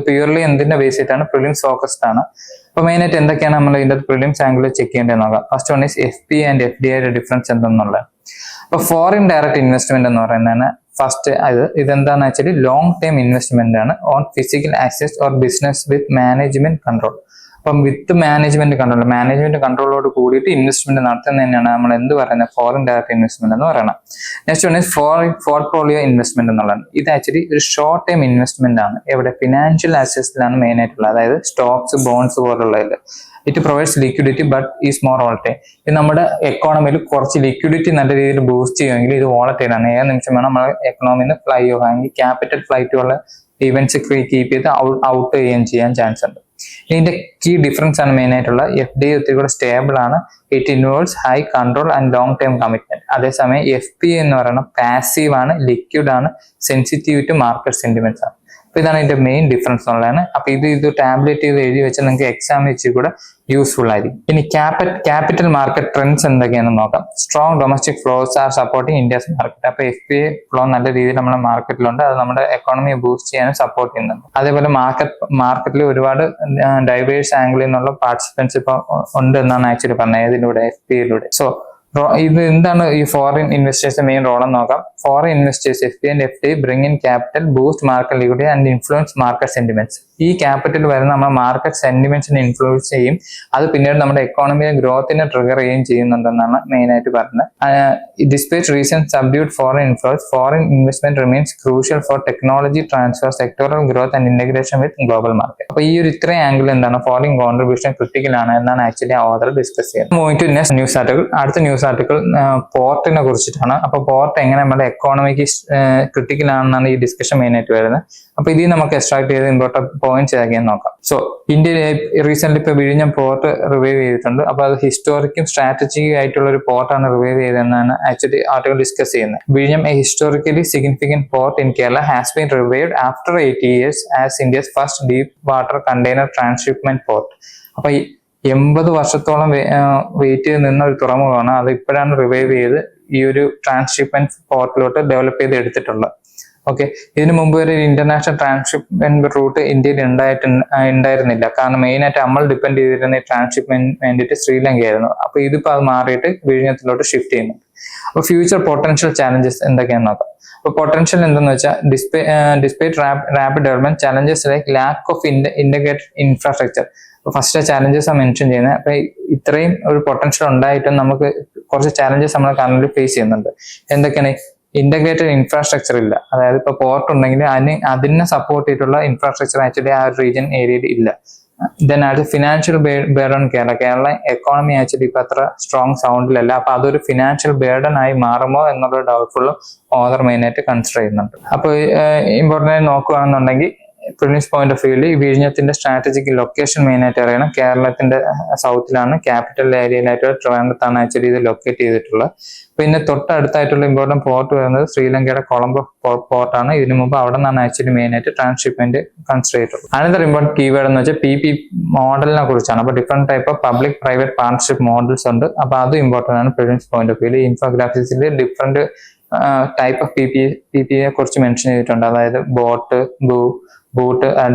S1: പ്യൂർലി എന്തിന്റെ ബേസ് ചെയ്തിട്ടാണ്? പ്രിലിംസ് ഫോക്കസ്ഡ് ആണ്. അപ്പൊ മെയിനായിട്ട് എന്തൊക്കെയാണ് നമ്മൾ ഇതിന്റെ പ്രിലിംസ് ആംഗിളിൽ ചെക്ക് ചെയ്യേണ്ടത് നോക്കാം. First one is FP and FDI difference എന്തെന്നുള്ളത്. അപ്പൊ ഫോറിൻ ഡയറക്റ്റ് ഇൻവെസ്റ്റ്മെന്റ് എന്ന് പറയുന്നതാണ് ഫസ്റ്റ്. ഇതെന്താന്ന് വെച്ചാൽ ലോങ് ടേം ഇൻവെസ്റ്റ്മെന്റ് ആണ് ഓൺ ഫിസിക്കൽ ആക്സസ് or business with management control. അപ്പം വിത്ത് മാനേജ്മെന്റ് കൺട്രോളോട് കൂടിയിട്ട് ഇൻവെസ്റ്റ്മെന്റ് നടത്തുന്നത് തന്നെയാണ് നമ്മൾ എന്ത് പറയുന്നത്? ഫോറിൻ ഡയറക്റ്റ് ഇൻവെസ്റ്റ്മെന്റ് എന്ന് പറയുന്നത്. Next one is portfolio investment എന്നുള്ളത്. ഇത് ആക്ച്വലി ഒരു ഷോർട്ട് ടൈം ഇൻവെസ്റ്റ്മെന്റ് ആണ്. എവിടെ? ഫിനാൻഷ്യൽ അസറ്റ്സിലാണ് മെയിൻ ആയിട്ടുള്ളത്, അതായത് സ്റ്റോക്സ്, ബോൺസ് പോലുള്ളതിൽ. It provides liquidity but is more volatile. ഇത് നമ്മുടെ എക്കോണമിയിൽ കുറച്ച് ലിക്വിഡിറ്റി നല്ല രീതിയിൽ ബൂസ്റ്റ് ചെയ്യുമെങ്കിൽ ഇത് വോളറ്റൈൽ ആണ്. ഏത് നിമിഷം വേണം നമ്മൾ എക്കണോമിന്ന് ഫ്ലൈ ആണെങ്കിൽ ക്യാപിറ്റൽ ഫ്ലൈറ്റുള്ള ഇവന്റ്സ് കീപ്പ് ചെയ്ത് ഔട്ട് ചെയ്യാൻ ചാൻസ് ഉണ്ട്. ഇതിന്റെ കീ ഡിഫറൻസ് ആണ് മെയിൻ ആയിട്ടുള്ള. FDI ഒത്തിരി കൂടെ സ്റ്റേബിൾ ആണ്. It involves high control and long term commitment. അതേസമയം FP എന്ന് പറയുന്നത് പാസീവ് ആണ്, ലിക്വിഡ് ആണ്, സെൻസിറ്റീവ് ടു മാർക്കറ്റ് സെന്റിമെന്റ്സ് ആണ്. അപ്പൊ ഇതാണ് ഇതിന്റെ മെയിൻ ഡിഫറൻസ് എന്നുള്ളതാണ്. അപ്പൊ ഇത് ടാബ്ലറ്റ് ചെയ്ത് എഴുതി വെച്ചാൽ നിങ്ങൾക്ക് എക്സാമിന് വെച്ച് കൂടെ യൂസ്ഫുൾ ആയിരിക്കും. ഇനി ക്യാപിറ്റൽ മാർക്കറ്റ് ട്രെൻഡ്സ് എന്തൊക്കെയാണെന്ന് നോക്കാം. Strong domestic flows are supporting India's market. അപ്പൊ FPI ഫ്ലോ നല്ല രീതിയിൽ നമ്മുടെ മാർക്കറ്റിലുണ്ട്. അത് നമ്മുടെ എക്കോണമിയെ ബൂസ്റ്റ് ചെയ്യാനും സപ്പോർട്ട് ചെയ്യുന്നുണ്ട്. അതേപോലെ മാർക്കറ്റിൽ ഒരുപാട് ഡൈവേഴ്സ് ആംഗിളിൽ നിന്നുള്ള പാർട്ടിസിപ്പൻസ് ഇപ്പൊ ഉണ്ട് എന്നാണ് ആക്ച്വലി പറഞ്ഞത് ഇതിലൂടെ, FPIയിലൂടെ. സോ ഇത് എന്താണ് ഈ ഫോറിൻ ഇൻവെസ്റ്റേഴ്സിന്റെ മെയിൻ റോൾ എന്ന് നോക്കാം. Foreign investors FPI and FDI bring in capital, boost market liquidity and influence market sentiments. ഈ ക്യാപിറ്റൽ വരുന്ന നമ്മുടെ മാർക്കറ്റ് സെന്റിമെന്റ്സിനെ ഇൻഫ്ലുവൻസ് ചെയ്യും, അത് പിന്നീട് നമ്മുടെ എക്കോണമിയിലെ ഗ്രോത്തിനെ ട്രിഗർ ചെയ്യുകയും ചെയ്യുന്നുണ്ടെന്നാണ് മെയിൻ ആയിട്ട് പറയുന്നത്. Despite recent subdued foreign influence, foreign investment remains crucial for technology transfer, sectoral growth and integration with global market. അപ്പൊ ഈ ഒരു ഇത്രയും ആംഗിൾ എന്താണ്, ഫോറിൻ കോൺട്രിബ്യൂഷൻ ക്രിട്ടിക്കൽ ആണ് എന്നാണ് ആക്ച്വലി ഓതർ ഡിസ്കസ് ചെയ്യുന്നത്. Moving to next news article. അടുത്ത ന്യൂസ് ആർട്ടിക്കിൾ പോർട്ടിനെ കുറിച്ചിട്ടാണ്. അപ്പൊ പോർട്ട് എങ്ങനെ നമ്മുടെ എക്കോണമിക്ക് ക്രിട്ടിക്കൽ ആണെന്നാണ് ഈ ഡിസ്കഷൻ മെയിൻ ആയിട്ട് വരുന്നത്. അപ്പൊ ഇതിൽ നമുക്ക് എക്സ്ട്രാക്ട് ചെയ്ത് ഇമ്പോർട്ടന്റ് പോയിന്റ്സ് ഏതൊക്കെയെന്ന് നോക്കാം. സോ ഇന്ത്യയിൽ റീസെന്റ് ഇപ്പൊ വിഴിഞ്ഞം പോർട്ട് റിവൈവ് ചെയ്തിട്ടുണ്ട്. അപ്പൊ അത് ഹിസ്റ്റോറിക്കും സ്ട്രാറ്റജിക് ആയിട്ടുള്ള ഒരു പോർട്ടാണ് റിവൈവ് ചെയ്തതെന്നാണ് ആക്ച്വലി ആർട്ടിക്കിൾ ഡിസ്കസ് ചെയ്യുന്നത്. വിഴിഞ്ഞം A historically significant port in Kerala has been revived after 80 years as India's first deep water container transshipment port. അപ്പൊ 80 വർഷത്തോളം വെയിറ്റ് ചെയ്ത് നിന്ന ഒരു തുറമുഖമാണ്. അത് ഇപ്പോഴാണ് റിവൈവ് ചെയ്ത് ഈ ഒരു ട്രാൻസ്ഷിപ്മെന്റ് പോർട്ടിലോട്ട് ഡെവലപ്പ് ചെയ്ത് എടുത്തിട്ടുള്ളത്. ഓക്കെ, ഇതിനു മുമ്പ് ഒരു ഇന്റർനാഷണൽ ട്രാൻസ്ഷിപ്മെന്റ് റൂട്ട് ഇന്ത്യയിൽ ഉണ്ടായിരുന്നില്ല. കാരണം മെയിൻ ആയിട്ട് നമ്മൾ ഡിപ്പെൻഡ് ചെയ്തിരുന്ന ഈ ട്രാൻസ്ഷിപ്മെന്റ് വേണ്ടിയിട്ട് ശ്രീലങ്കയായിരുന്നു. അപ്പൊ ഇതിപ്പോ അത് മാറിയിട്ട് വിഴിഞ്ഞത്തിലോട്ട് ഷിഫ്റ്റ് ചെയ്യുന്നു. അപ്പൊ ഫ്യൂച്ചർ പൊട്ടൻഷ്യൽ ചാലഞ്ചസ് എന്തൊക്കെയാണെന്ന് നോക്കാം. അപ്പൊ പൊട്ടൻഷ്യൽ എന്തെന്ന് വെച്ചാൽ despite rapid development challenges like lack of integrated infrastructure. First challenges ആണ് മെൻഷൻ ചെയ്യുന്നത്. അപ്പൊ ഇത്രയും ഒരു പൊട്ടൻഷ്യൽ ഉണ്ടായിട്ടും നമുക്ക് കുറച്ച് ചാലഞ്ചസ് നമ്മൾ കറന്റ് ഫേസ് ചെയ്യുന്നുണ്ട്. എന്തൊക്കെയാണ്? ഇന്റഗ്രേറ്റഡ് ഇൻഫ്രാസ്ട്രക്ചർ ഇല്ല. അതായത് ഇപ്പൊ പോർട്ട് ഉണ്ടെങ്കിൽ അതിനെ സപ്പോർട്ട് ചെയ്തിട്ടുള്ള ഇൻഫ്രാസ്ട്രക്ചർ ആക്ച്വലി ആ ഒരു റീജിയൻ ഏരിയയിൽ ഇല്ല. ദെൻ അത് financial burden Kerala economy actually ഇപ്പൊ അത്ര സ്ട്രോങ് സൗണ്ടിലല്ല. അപ്പൊ അതൊരു ഫിനാൻഷ്യൽ ബേർഡൺ ആയി മാറുമോ എന്നുള്ള ഡൗട്ട്ഫുൾ ഓതർ മെയിൻ ആയിട്ട് കൺസിഡർ ചെയ്യുന്നുണ്ട്. അപ്പൊ ഇമ്പോർട്ടൻ്റ് ആയി നോക്കുകയാണെന്നുണ്ടെങ്കിൽ പ്രിലിംസ് പോയിന്റ് ഓഫ് വ്യൂവിൽ ഈ വിഴിഞ്ഞത്തിന്റെ സ്ട്രാറ്റജിക് ലൊക്കേഷൻ മെയിൻ ആയിട്ട് അറിയണം. കേരളത്തിന്റെ സൗത്തിലാണ്, ക്യാപിറ്റൽ ഏരിയയിലായിട്ടുള്ള ട്രിവാൻഡ്രത്താണ് ആക്ച്വലി ഇത് ലൊക്കേറ്റ് ചെയ്തിട്ടുള്ളത്. പിന്നെ തൊട്ടടുത്തായിട്ടുള്ള ഇമ്പോർട്ടന്റ് പോർട്ട് വരുന്നത് ശ്രീലങ്കയുടെ കൊളംബോ പോർട്ടാണ്. ഇതിനു മുമ്പ് അവിടെ നിന്നാണ് ആക്ച്വലി മെയിൻ ആയിട്ട് ട്രാൻസ്ഷിപ്മെന്റ് കൺസിഡർ ചെയ്തിട്ടുള്ളത്. അനദർ ഇമ്പോർട്ടന്റ് കീവേഡ് എന്ന് വെച്ചാൽ PPP മോഡലിനെ കുറിച്ചാണ്. അപ്പൊ different type of public private partnership models ഉണ്ട്. അപ്പൊ അതും ഇമ്പോർട്ടന്റ് ആണ് പ്രിലിംസ് പോയിന്റ് ഓഫ് വ്യൂവിൽ. ഇൻഫോഗ്രാഫിക്സിൽ ഡിഫറെന്റ് ടൈപ്പ് ഓഫ് PPE കുറിച്ച് മെൻഷൻ ചെയ്തിട്ടുണ്ട്. അതായത് ബൂട്ട്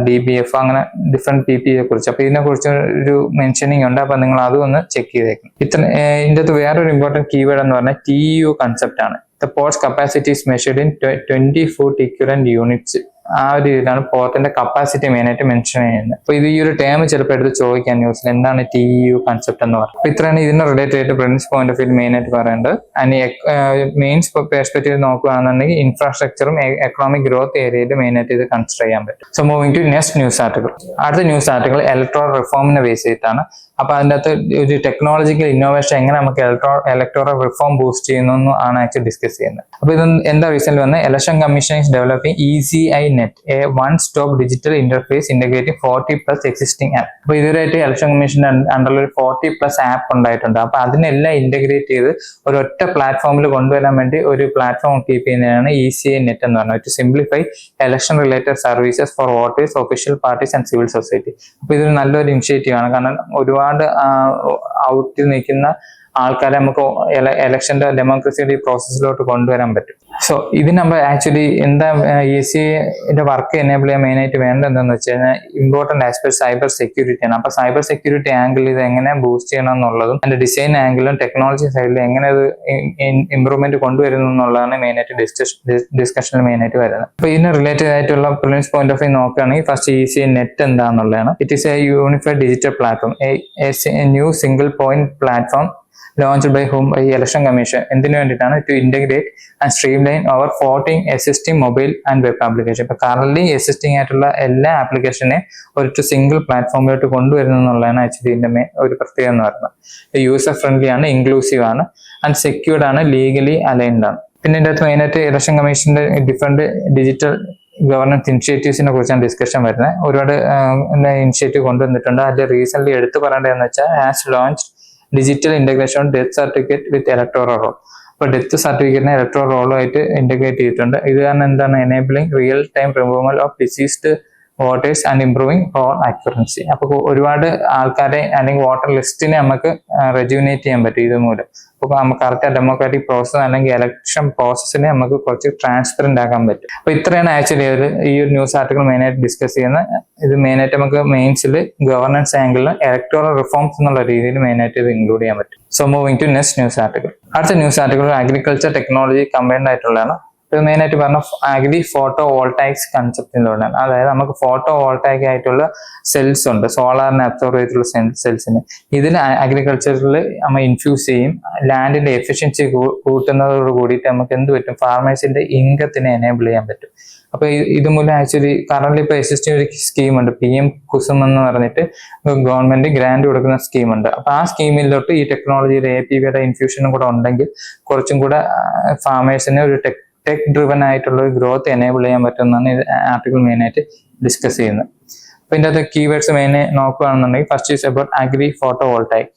S1: DBF അങ്ങനെ ഡിഫറെന്റ് PPE കുറിച്ച്. അപ്പൊ ഇതിനെ കുറിച്ച് ഒരു മെൻഷനിങ് ഉണ്ട്. അപ്പൊ നിങ്ങൾ അതും ഒന്ന് ചെക്ക് ചെയ്തേക്കണം. ഇതിന്റെ അകത്ത് വേറൊരു ഇമ്പോർട്ടന്റ് കീവേഡ് എന്ന് പറഞ്ഞാൽ TEU കൺസെപ്റ്റ് ആണ്. The port's capacity is measured in 20 foot equivalent units. ആ ഒരു രീതിയിലാണ് പോർട്ടിന്റെ കപ്പാസിറ്റി മെയിൻ ആയിട്ട് മെൻഷൻ ചെയ്യുന്നത്. അപ്പൊ ഇത് ഈ ഒരു ടേം ചിലപ്പോൾ എടുത്ത് ചോദിക്കാൻ ന്യൂസിൽ എന്താണ് TEU കൺസെപ്റ്റ് എന്ന് പറയുന്നത്. അപ്പൊ ഇത്രയാണ് ഇതിന് റിലേറ്റഡ് ആയിട്ട് prelims point of view main ആയിട്ട് പറയേണ്ടത്. ആൻഡ് മെയിൻസ് പെർസ്പെക്റ്റീവ് നോക്കുകയാണെന്നുണ്ടെങ്കിൽ ഇൻഫ്രാസ്ട്രക്ചറും എക്കണോമിക് ഗ്രോത്ത് ഏരിയയിൽ മെയിൻ ആയിട്ട് ഇത് കൺസിഡർ ചെയ്യാൻ പറ്റും. So moving to next news article. അടുത്ത ന്യൂസ് ആർട്ടിക്കിൾ ഇലക്ട്രോറൽ റിഫോമിനെ ബേസ് ചെയ്തിട്ടാണ്. അപ്പൊ അതിൻ്റെ അകത്ത് ഒരു ടെക്നോളജിക്കൽ ഇന്നോവേഷൻ എങ്ങനെ നമുക്ക് ഇലക്ടോറൽ റിഫോം ബൂസ്റ്റ് ചെയ്യുന്നു ആണ് ആക്ച്വലി ഡിസ്കസ് ചെയ്യുന്നത്. അപ്പൊ ഇത് എന്താ റീസെന്റ് വന്ന election commission is developing ECI Net, a one-stop digital interface integrating 40+ existing app. അപ്പൊ ഇതുവരെയായിട്ട് ഇലക്ഷൻ കമ്മീഷന്റെ അണ്ടറിൽ ഒരു 40+ ആപ്പ് ഉണ്ടായിട്ടുണ്ട്. അപ്പൊ അതിനെല്ലാം ഇന്റഗ്രേറ്റ് ചെയ്ത് ഒരു ഒറ്റ പ്ലാറ്റ്ഫോമിൽ കൊണ്ടുവരാൻ വേണ്ടി ഒരു പ്ലാറ്റ്ഫോം കീപ്പ് ചെയ്യുന്നതാണ് ECI Net എന്ന് പറയുന്നത്. To simplify election related services for voters, official parties and civil society. അപ്പൊ ഇതൊരു നല്ലൊരു ഇനിഷ്യേറ്റീവ് ആണ്. കാരണം ഒരുപാട് ഔട്ടിൽ നിൽക്കുന്ന ആൾക്കാരെ നമുക്ക് ഇലക്ഷന്റെ ഡെമോക്രസിയുടെ ഈ പ്രോസസ്സിലോട്ട് കൊണ്ടുവരാൻ പറ്റും. സോ ഇതിന് നമ്മൾ ആക്ച്വലി എന്താ ECIയുടെ വർക്ക് എനേബിൾ ചെയ്യാൻ മെയിൻ ആയിട്ട് വേണ്ടത് എന്താണെന്ന് വെച്ച് കഴിഞ്ഞാൽ ഇമ്പോർട്ടന്റ് ആസ്പെക്ട് സൈബർ സെക്യൂരിറ്റി ആണ്. അപ്പൊ സൈബർ സെക്യൂരിറ്റി ആംഗിൾ ഇത് എങ്ങനെ ബൂസ്റ്റ് ചെയ്യണം എന്നുള്ളതും അതിന്റെ ഡിസൈൻ ആംഗിളും ടെക്നോളജി സൈഡിലും എങ്ങനെ ഇത് ഇംപ്രൂവ്മെന്റ് കൊണ്ടുവരുന്നു എന്നുള്ളതാണ് മെയിൻ ആയിട്ട് ഡിസ്കഷനിൽ മെയിൻ ആയിട്ട് വരുന്നത്. അപ്പൊ ഇതിന് റിലേറ്റഡ് ആയിട്ടുള്ള പ്രിലിംസ് പോയിന്റ് ഓഫ് വ്യൂ നോക്കുകയാണെങ്കിൽ ഫസ്റ്റ് ECI Net എന്താണെന്നുള്ളതാണ്. It is a unified digital platform, a new single point platform launched by whom by election commission. എന്തിനു വേണ്ടിയിട്ടാണ്? ടു ഇന്റഗ്രേറ്റ് ആൻഡ് സ്ട്രീംലൈൻ അവർ 14 existing mobile and web application. ഇപ്പൊ കറന്റ് എക്സിസ്റ്റിംഗ് ആയിട്ടുള്ള എല്ലാ ആപ്ലിക്കേഷനെ ഒരു സിംഗിൾ പ്ലാറ്റ്ഫോമിലോട്ട് കൊണ്ടുവരുന്നു എന്നുള്ളതാണ് ആക്ച്വലി ഇതിന്റെ ഒരു പ്രത്യേകത എന്ന് പറയുന്നത്. യൂസർ ഫ്രണ്ട്ലി ആണ്, ഇൻക്ലൂസീവ് ആണ്, ആൻഡ് സെക്യൂർഡ് ആണ്, ലീഗലി അലൈൻഡ് ആണ്. പിന്നെ ഇതിന്റെ അകത്ത് മെയിനായിട്ട് ഇലക്ഷൻ കമ്മീഷന്റെ ഡിഫറെന്റ് ഡിജിറ്റൽ ഗവർണൻസ് ഇനിഷ്യേറ്റീവ്സിനെ കുറിച്ചാണ് ഡിസ്കഷൻ വരുന്നത്. ഒരുപാട് ഇനിഷ്യേറ്റീവ് കൊണ്ടുവന്നിട്ടുണ്ട്. അതിൽ റീസെന്റ് എടുത്തു പറയേണ്ടതെന്ന് വെച്ചാൽ has launched digital integration death certificate with electoral roll. അപ്പൊ ഡെത്ത് സർട്ടിഫിക്കറ്റിനെ ഇലക്ടോറൽ റോളുമായിട്ട് ഇന്റഗ്രേറ്റ് ചെയ്തിട്ടുണ്ട്. ഇത് കാരണം എന്താണ്? Enabling real time removal of deceased voters and improving roll accuracy. അപ്പൊ ഒരുപാട് ആൾക്കാരെ അല്ലെങ്കിൽ വോട്ടർ ലിസ്റ്റിനെ നമുക്ക് റെജ്യൂനേറ്റ് ചെയ്യാൻ പറ്റും ഇത് മൂലം. അപ്പൊ നമുക്ക് കറക്റ്റ് ഡെമോക്രാറ്റിക് പ്രോസസ് അല്ലെങ്കിൽ ഇലക്ഷൻ പ്രോസസ്സിനെ നമുക്ക് കുറച്ച് ട്രാൻസ്പെറന്റ് ആക്കാൻ പറ്റും. അപ്പൊ ഇത്രയാണ് ആക്ച്വലി ഈ ഒരു ന്യൂസ് ആർട്ടിക്കിൾ മെയിൻ ആയിട്ട് ഡിസ്കസ് ചെയ്യുന്നത്. ഇത് മെയിൻ ആയിട്ട് നമുക്ക് മെയിൻസിൽ ഗവർണൻസ് ആംഗിളിൽ ഇലക്ടോറൽ റിഫോംസ് എന്നുള്ള രീതിയിൽ മെയിൻ ആയിട്ട് ഇത് ഇൻക്ലൂഡ് ചെയ്യാൻ പറ്റും. So moving to next news article. അടുത്ത news article agriculture technology combined ആയിട്ടുള്ളതാണ്. ഇത് മെയിൻ ആയിട്ട് പറഞ്ഞ അഗ്രി ഫോട്ടോ വോൾട്ടായിക്സ് കൺസെപ്റ്റിലൂടെയാണ്. അതായത് നമുക്ക് ഫോട്ടോ വോൾട്ടായിക് ആയിട്ടുള്ള സെൽസ് ഉണ്ട്, സോളാറിനെ അബ്സോർവ് ചെയ്തിട്ടുള്ള സെൽസിന്. ഇതിൽ അഗ്രികൾച്ചറിൽ നമ്മൾ ഇൻഫ്യൂസ് ചെയ്യും. ലാൻഡിന്റെ എഫിഷ്യൻസി കൂട്ടുന്നതോട് കൂടിയിട്ട് നമുക്ക് എന്ത് പറ്റും, ഫാർമേഴ്സിന്റെ ഇൻകത്തിനെ എനേബിൾ ചെയ്യാൻ പറ്റും. അപ്പൊ ഇതുമൂലം ആക്ച്വലി കറന്റ് ഇപ്പൊ എക്സിസ്റ്റിംഗ് ഒരു സ്കീമുണ്ട്, PM കുസും എന്ന് പറഞ്ഞിട്ട് ഗവൺമെന്റ് ഗ്രാന്റ് കൊടുക്കുന്ന സ്കീമുണ്ട്. അപ്പൊ ആ സ്കീമിലോട്ട് ഈ ടെക്നോളജിയുടെ APVയുടെ ഇൻഫ്യൂഷനും കൂടെ ഉണ്ടെങ്കിൽ കുറച്ചും കൂടെ ഫാർമേഴ്സിന് ഒരു ടെക് ഡ്രിവൻ ആയിട്ടുള്ള ഒരു ഗ്രോത്ത് എനേബിൾ ചെയ്യാൻ പറ്റുമെന്നാണ് ഈ ആർട്ടിക്കിൾ മെയിൻ ആയിട്ട് ഡിസ്കസ് ചെയ്യുന്നത്. അപ്പൊ ഇതിന്റെ അകത്ത് കീവേഡ്സ് മെയിൻ നോക്കുകയാണെന്നുണ്ടെങ്കിൽ first is about agri photovoltaic.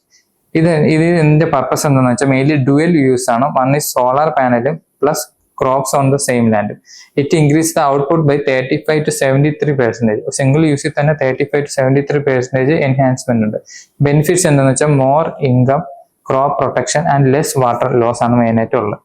S1: ഇതിന്റെ പർപ്പസ് എന്താണെന്ന് വെച്ചാൽ മെയിൻലി ഡുവൽ യൂസ് ആണ്. വൺ ഈസ് സോളാർ പാനലും plus crops on the same land. It increases the output by 35 to 73%. Single യൂസിൽ തന്നെ 35 to 73% എൻഹാൻസ്മെന്റ് ഉണ്ട്. ബെനിഫിറ്റ്സ് എന്താണെന്ന് വെച്ചാൽ more income, crop protection and less water loss ആണ് മെയിൻ ആയിട്ടുള്ളത്.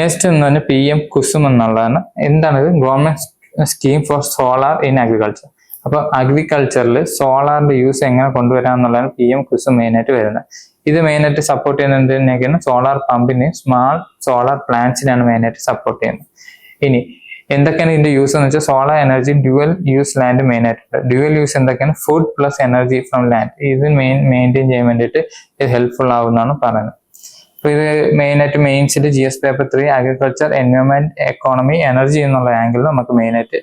S1: നെക്സ്റ്റ് എന്ന് പറഞ്ഞാൽ PM കുസും എന്നുള്ളതാണ്. എന്താണിത്? Government scheme for solar in agriculture. അപ്പൊ അഗ്രികൾച്ചറിൽ സോളാറിന്റെ യൂസ് എങ്ങനെ കൊണ്ടുവരാം എന്നുള്ളതാണ് PM കുസും മെയിൻ ആയിട്ട് വരുന്നത്. ഇത് മെയിൻ ആയിട്ട് സപ്പോർട്ട് ചെയ്യുന്നത് എന്തിനൊക്കെയാണ്? സോളാർ പമ്പിന്, സ്മാൾ സോളാർ പ്ലാന്റ്സിനാണ് മെയിൻ ആയിട്ട് സപ്പോർട്ട് ചെയ്യുന്നത്. ഇനി എന്തൊക്കെയാണ് ഇതിന്റെ യൂസ് എന്ന് വെച്ചാൽ solar energy dual use land main ആയിട്ടുണ്ട്. ഡ്യുവൽ യൂസ് എന്തൊക്കെയാണ്? Food plus energy from land. ഇത് മെയിൻറ്റെയിൻ ചെയ്യാൻ വേണ്ടിയിട്ട് ഇത് ഹെൽപ്ഫുൾ ആവുമെന്നാണ് പറയുന്നത്. അപ്പൊ ഇത് മെയിൻ ആയിട്ട് മെയിൻസിൽ GS paper 3 agriculture, environment, economy, energy എന്നുള്ള ആംഗിളിൽ നമുക്ക് മെയിൻ ആയിട്ട്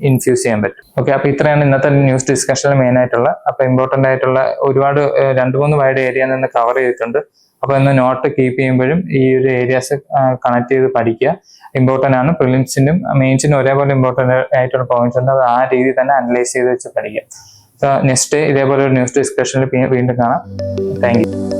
S1: ഇൻഫ്യൂസ് ചെയ്യാൻ പറ്റും. ഓക്കെ, അപ്പൊ ഇത്രയാണ് ഇന്നത്തെ ന്യൂസ് ഡിസ്കഷനിൽ മെയിൻ ആയിട്ടുള്ള. അപ്പൊ ഇമ്പോർട്ടന്റ് ആയിട്ടുള്ള ഒരുപാട് 2-3 വൈഡ് ഏരിയ നിന്ന് കവർ ചെയ്തിട്ടുണ്ട്. അപ്പൊ ഇന്ന് നോട്ട് കീപ്പ് ചെയ്യുമ്പോഴും ഈ ഒരു ഏരിയാസ് കണക്ട് ചെയ്ത് പഠിക്കുക. ഇമ്പോർട്ടന്റ് ആണ്. പ്രിലിംസിനും മെയിൻസിനും ഒരേപോലെ ഇമ്പോർട്ടന്റ് ആയിട്ടുള്ള പോയിന്റ്സ് ഉണ്ട്. അത് ആ രീതിയിൽ തന്നെ അനലൈസ് ചെയ്ത് വെച്ച് പഠിക്കുക. നെക്സ്റ്റ് ഇതേപോലെ ഒരു ന്യൂസ് ഡിസ്കഷനിൽ വീണ്ടും കാണാം. Thank you.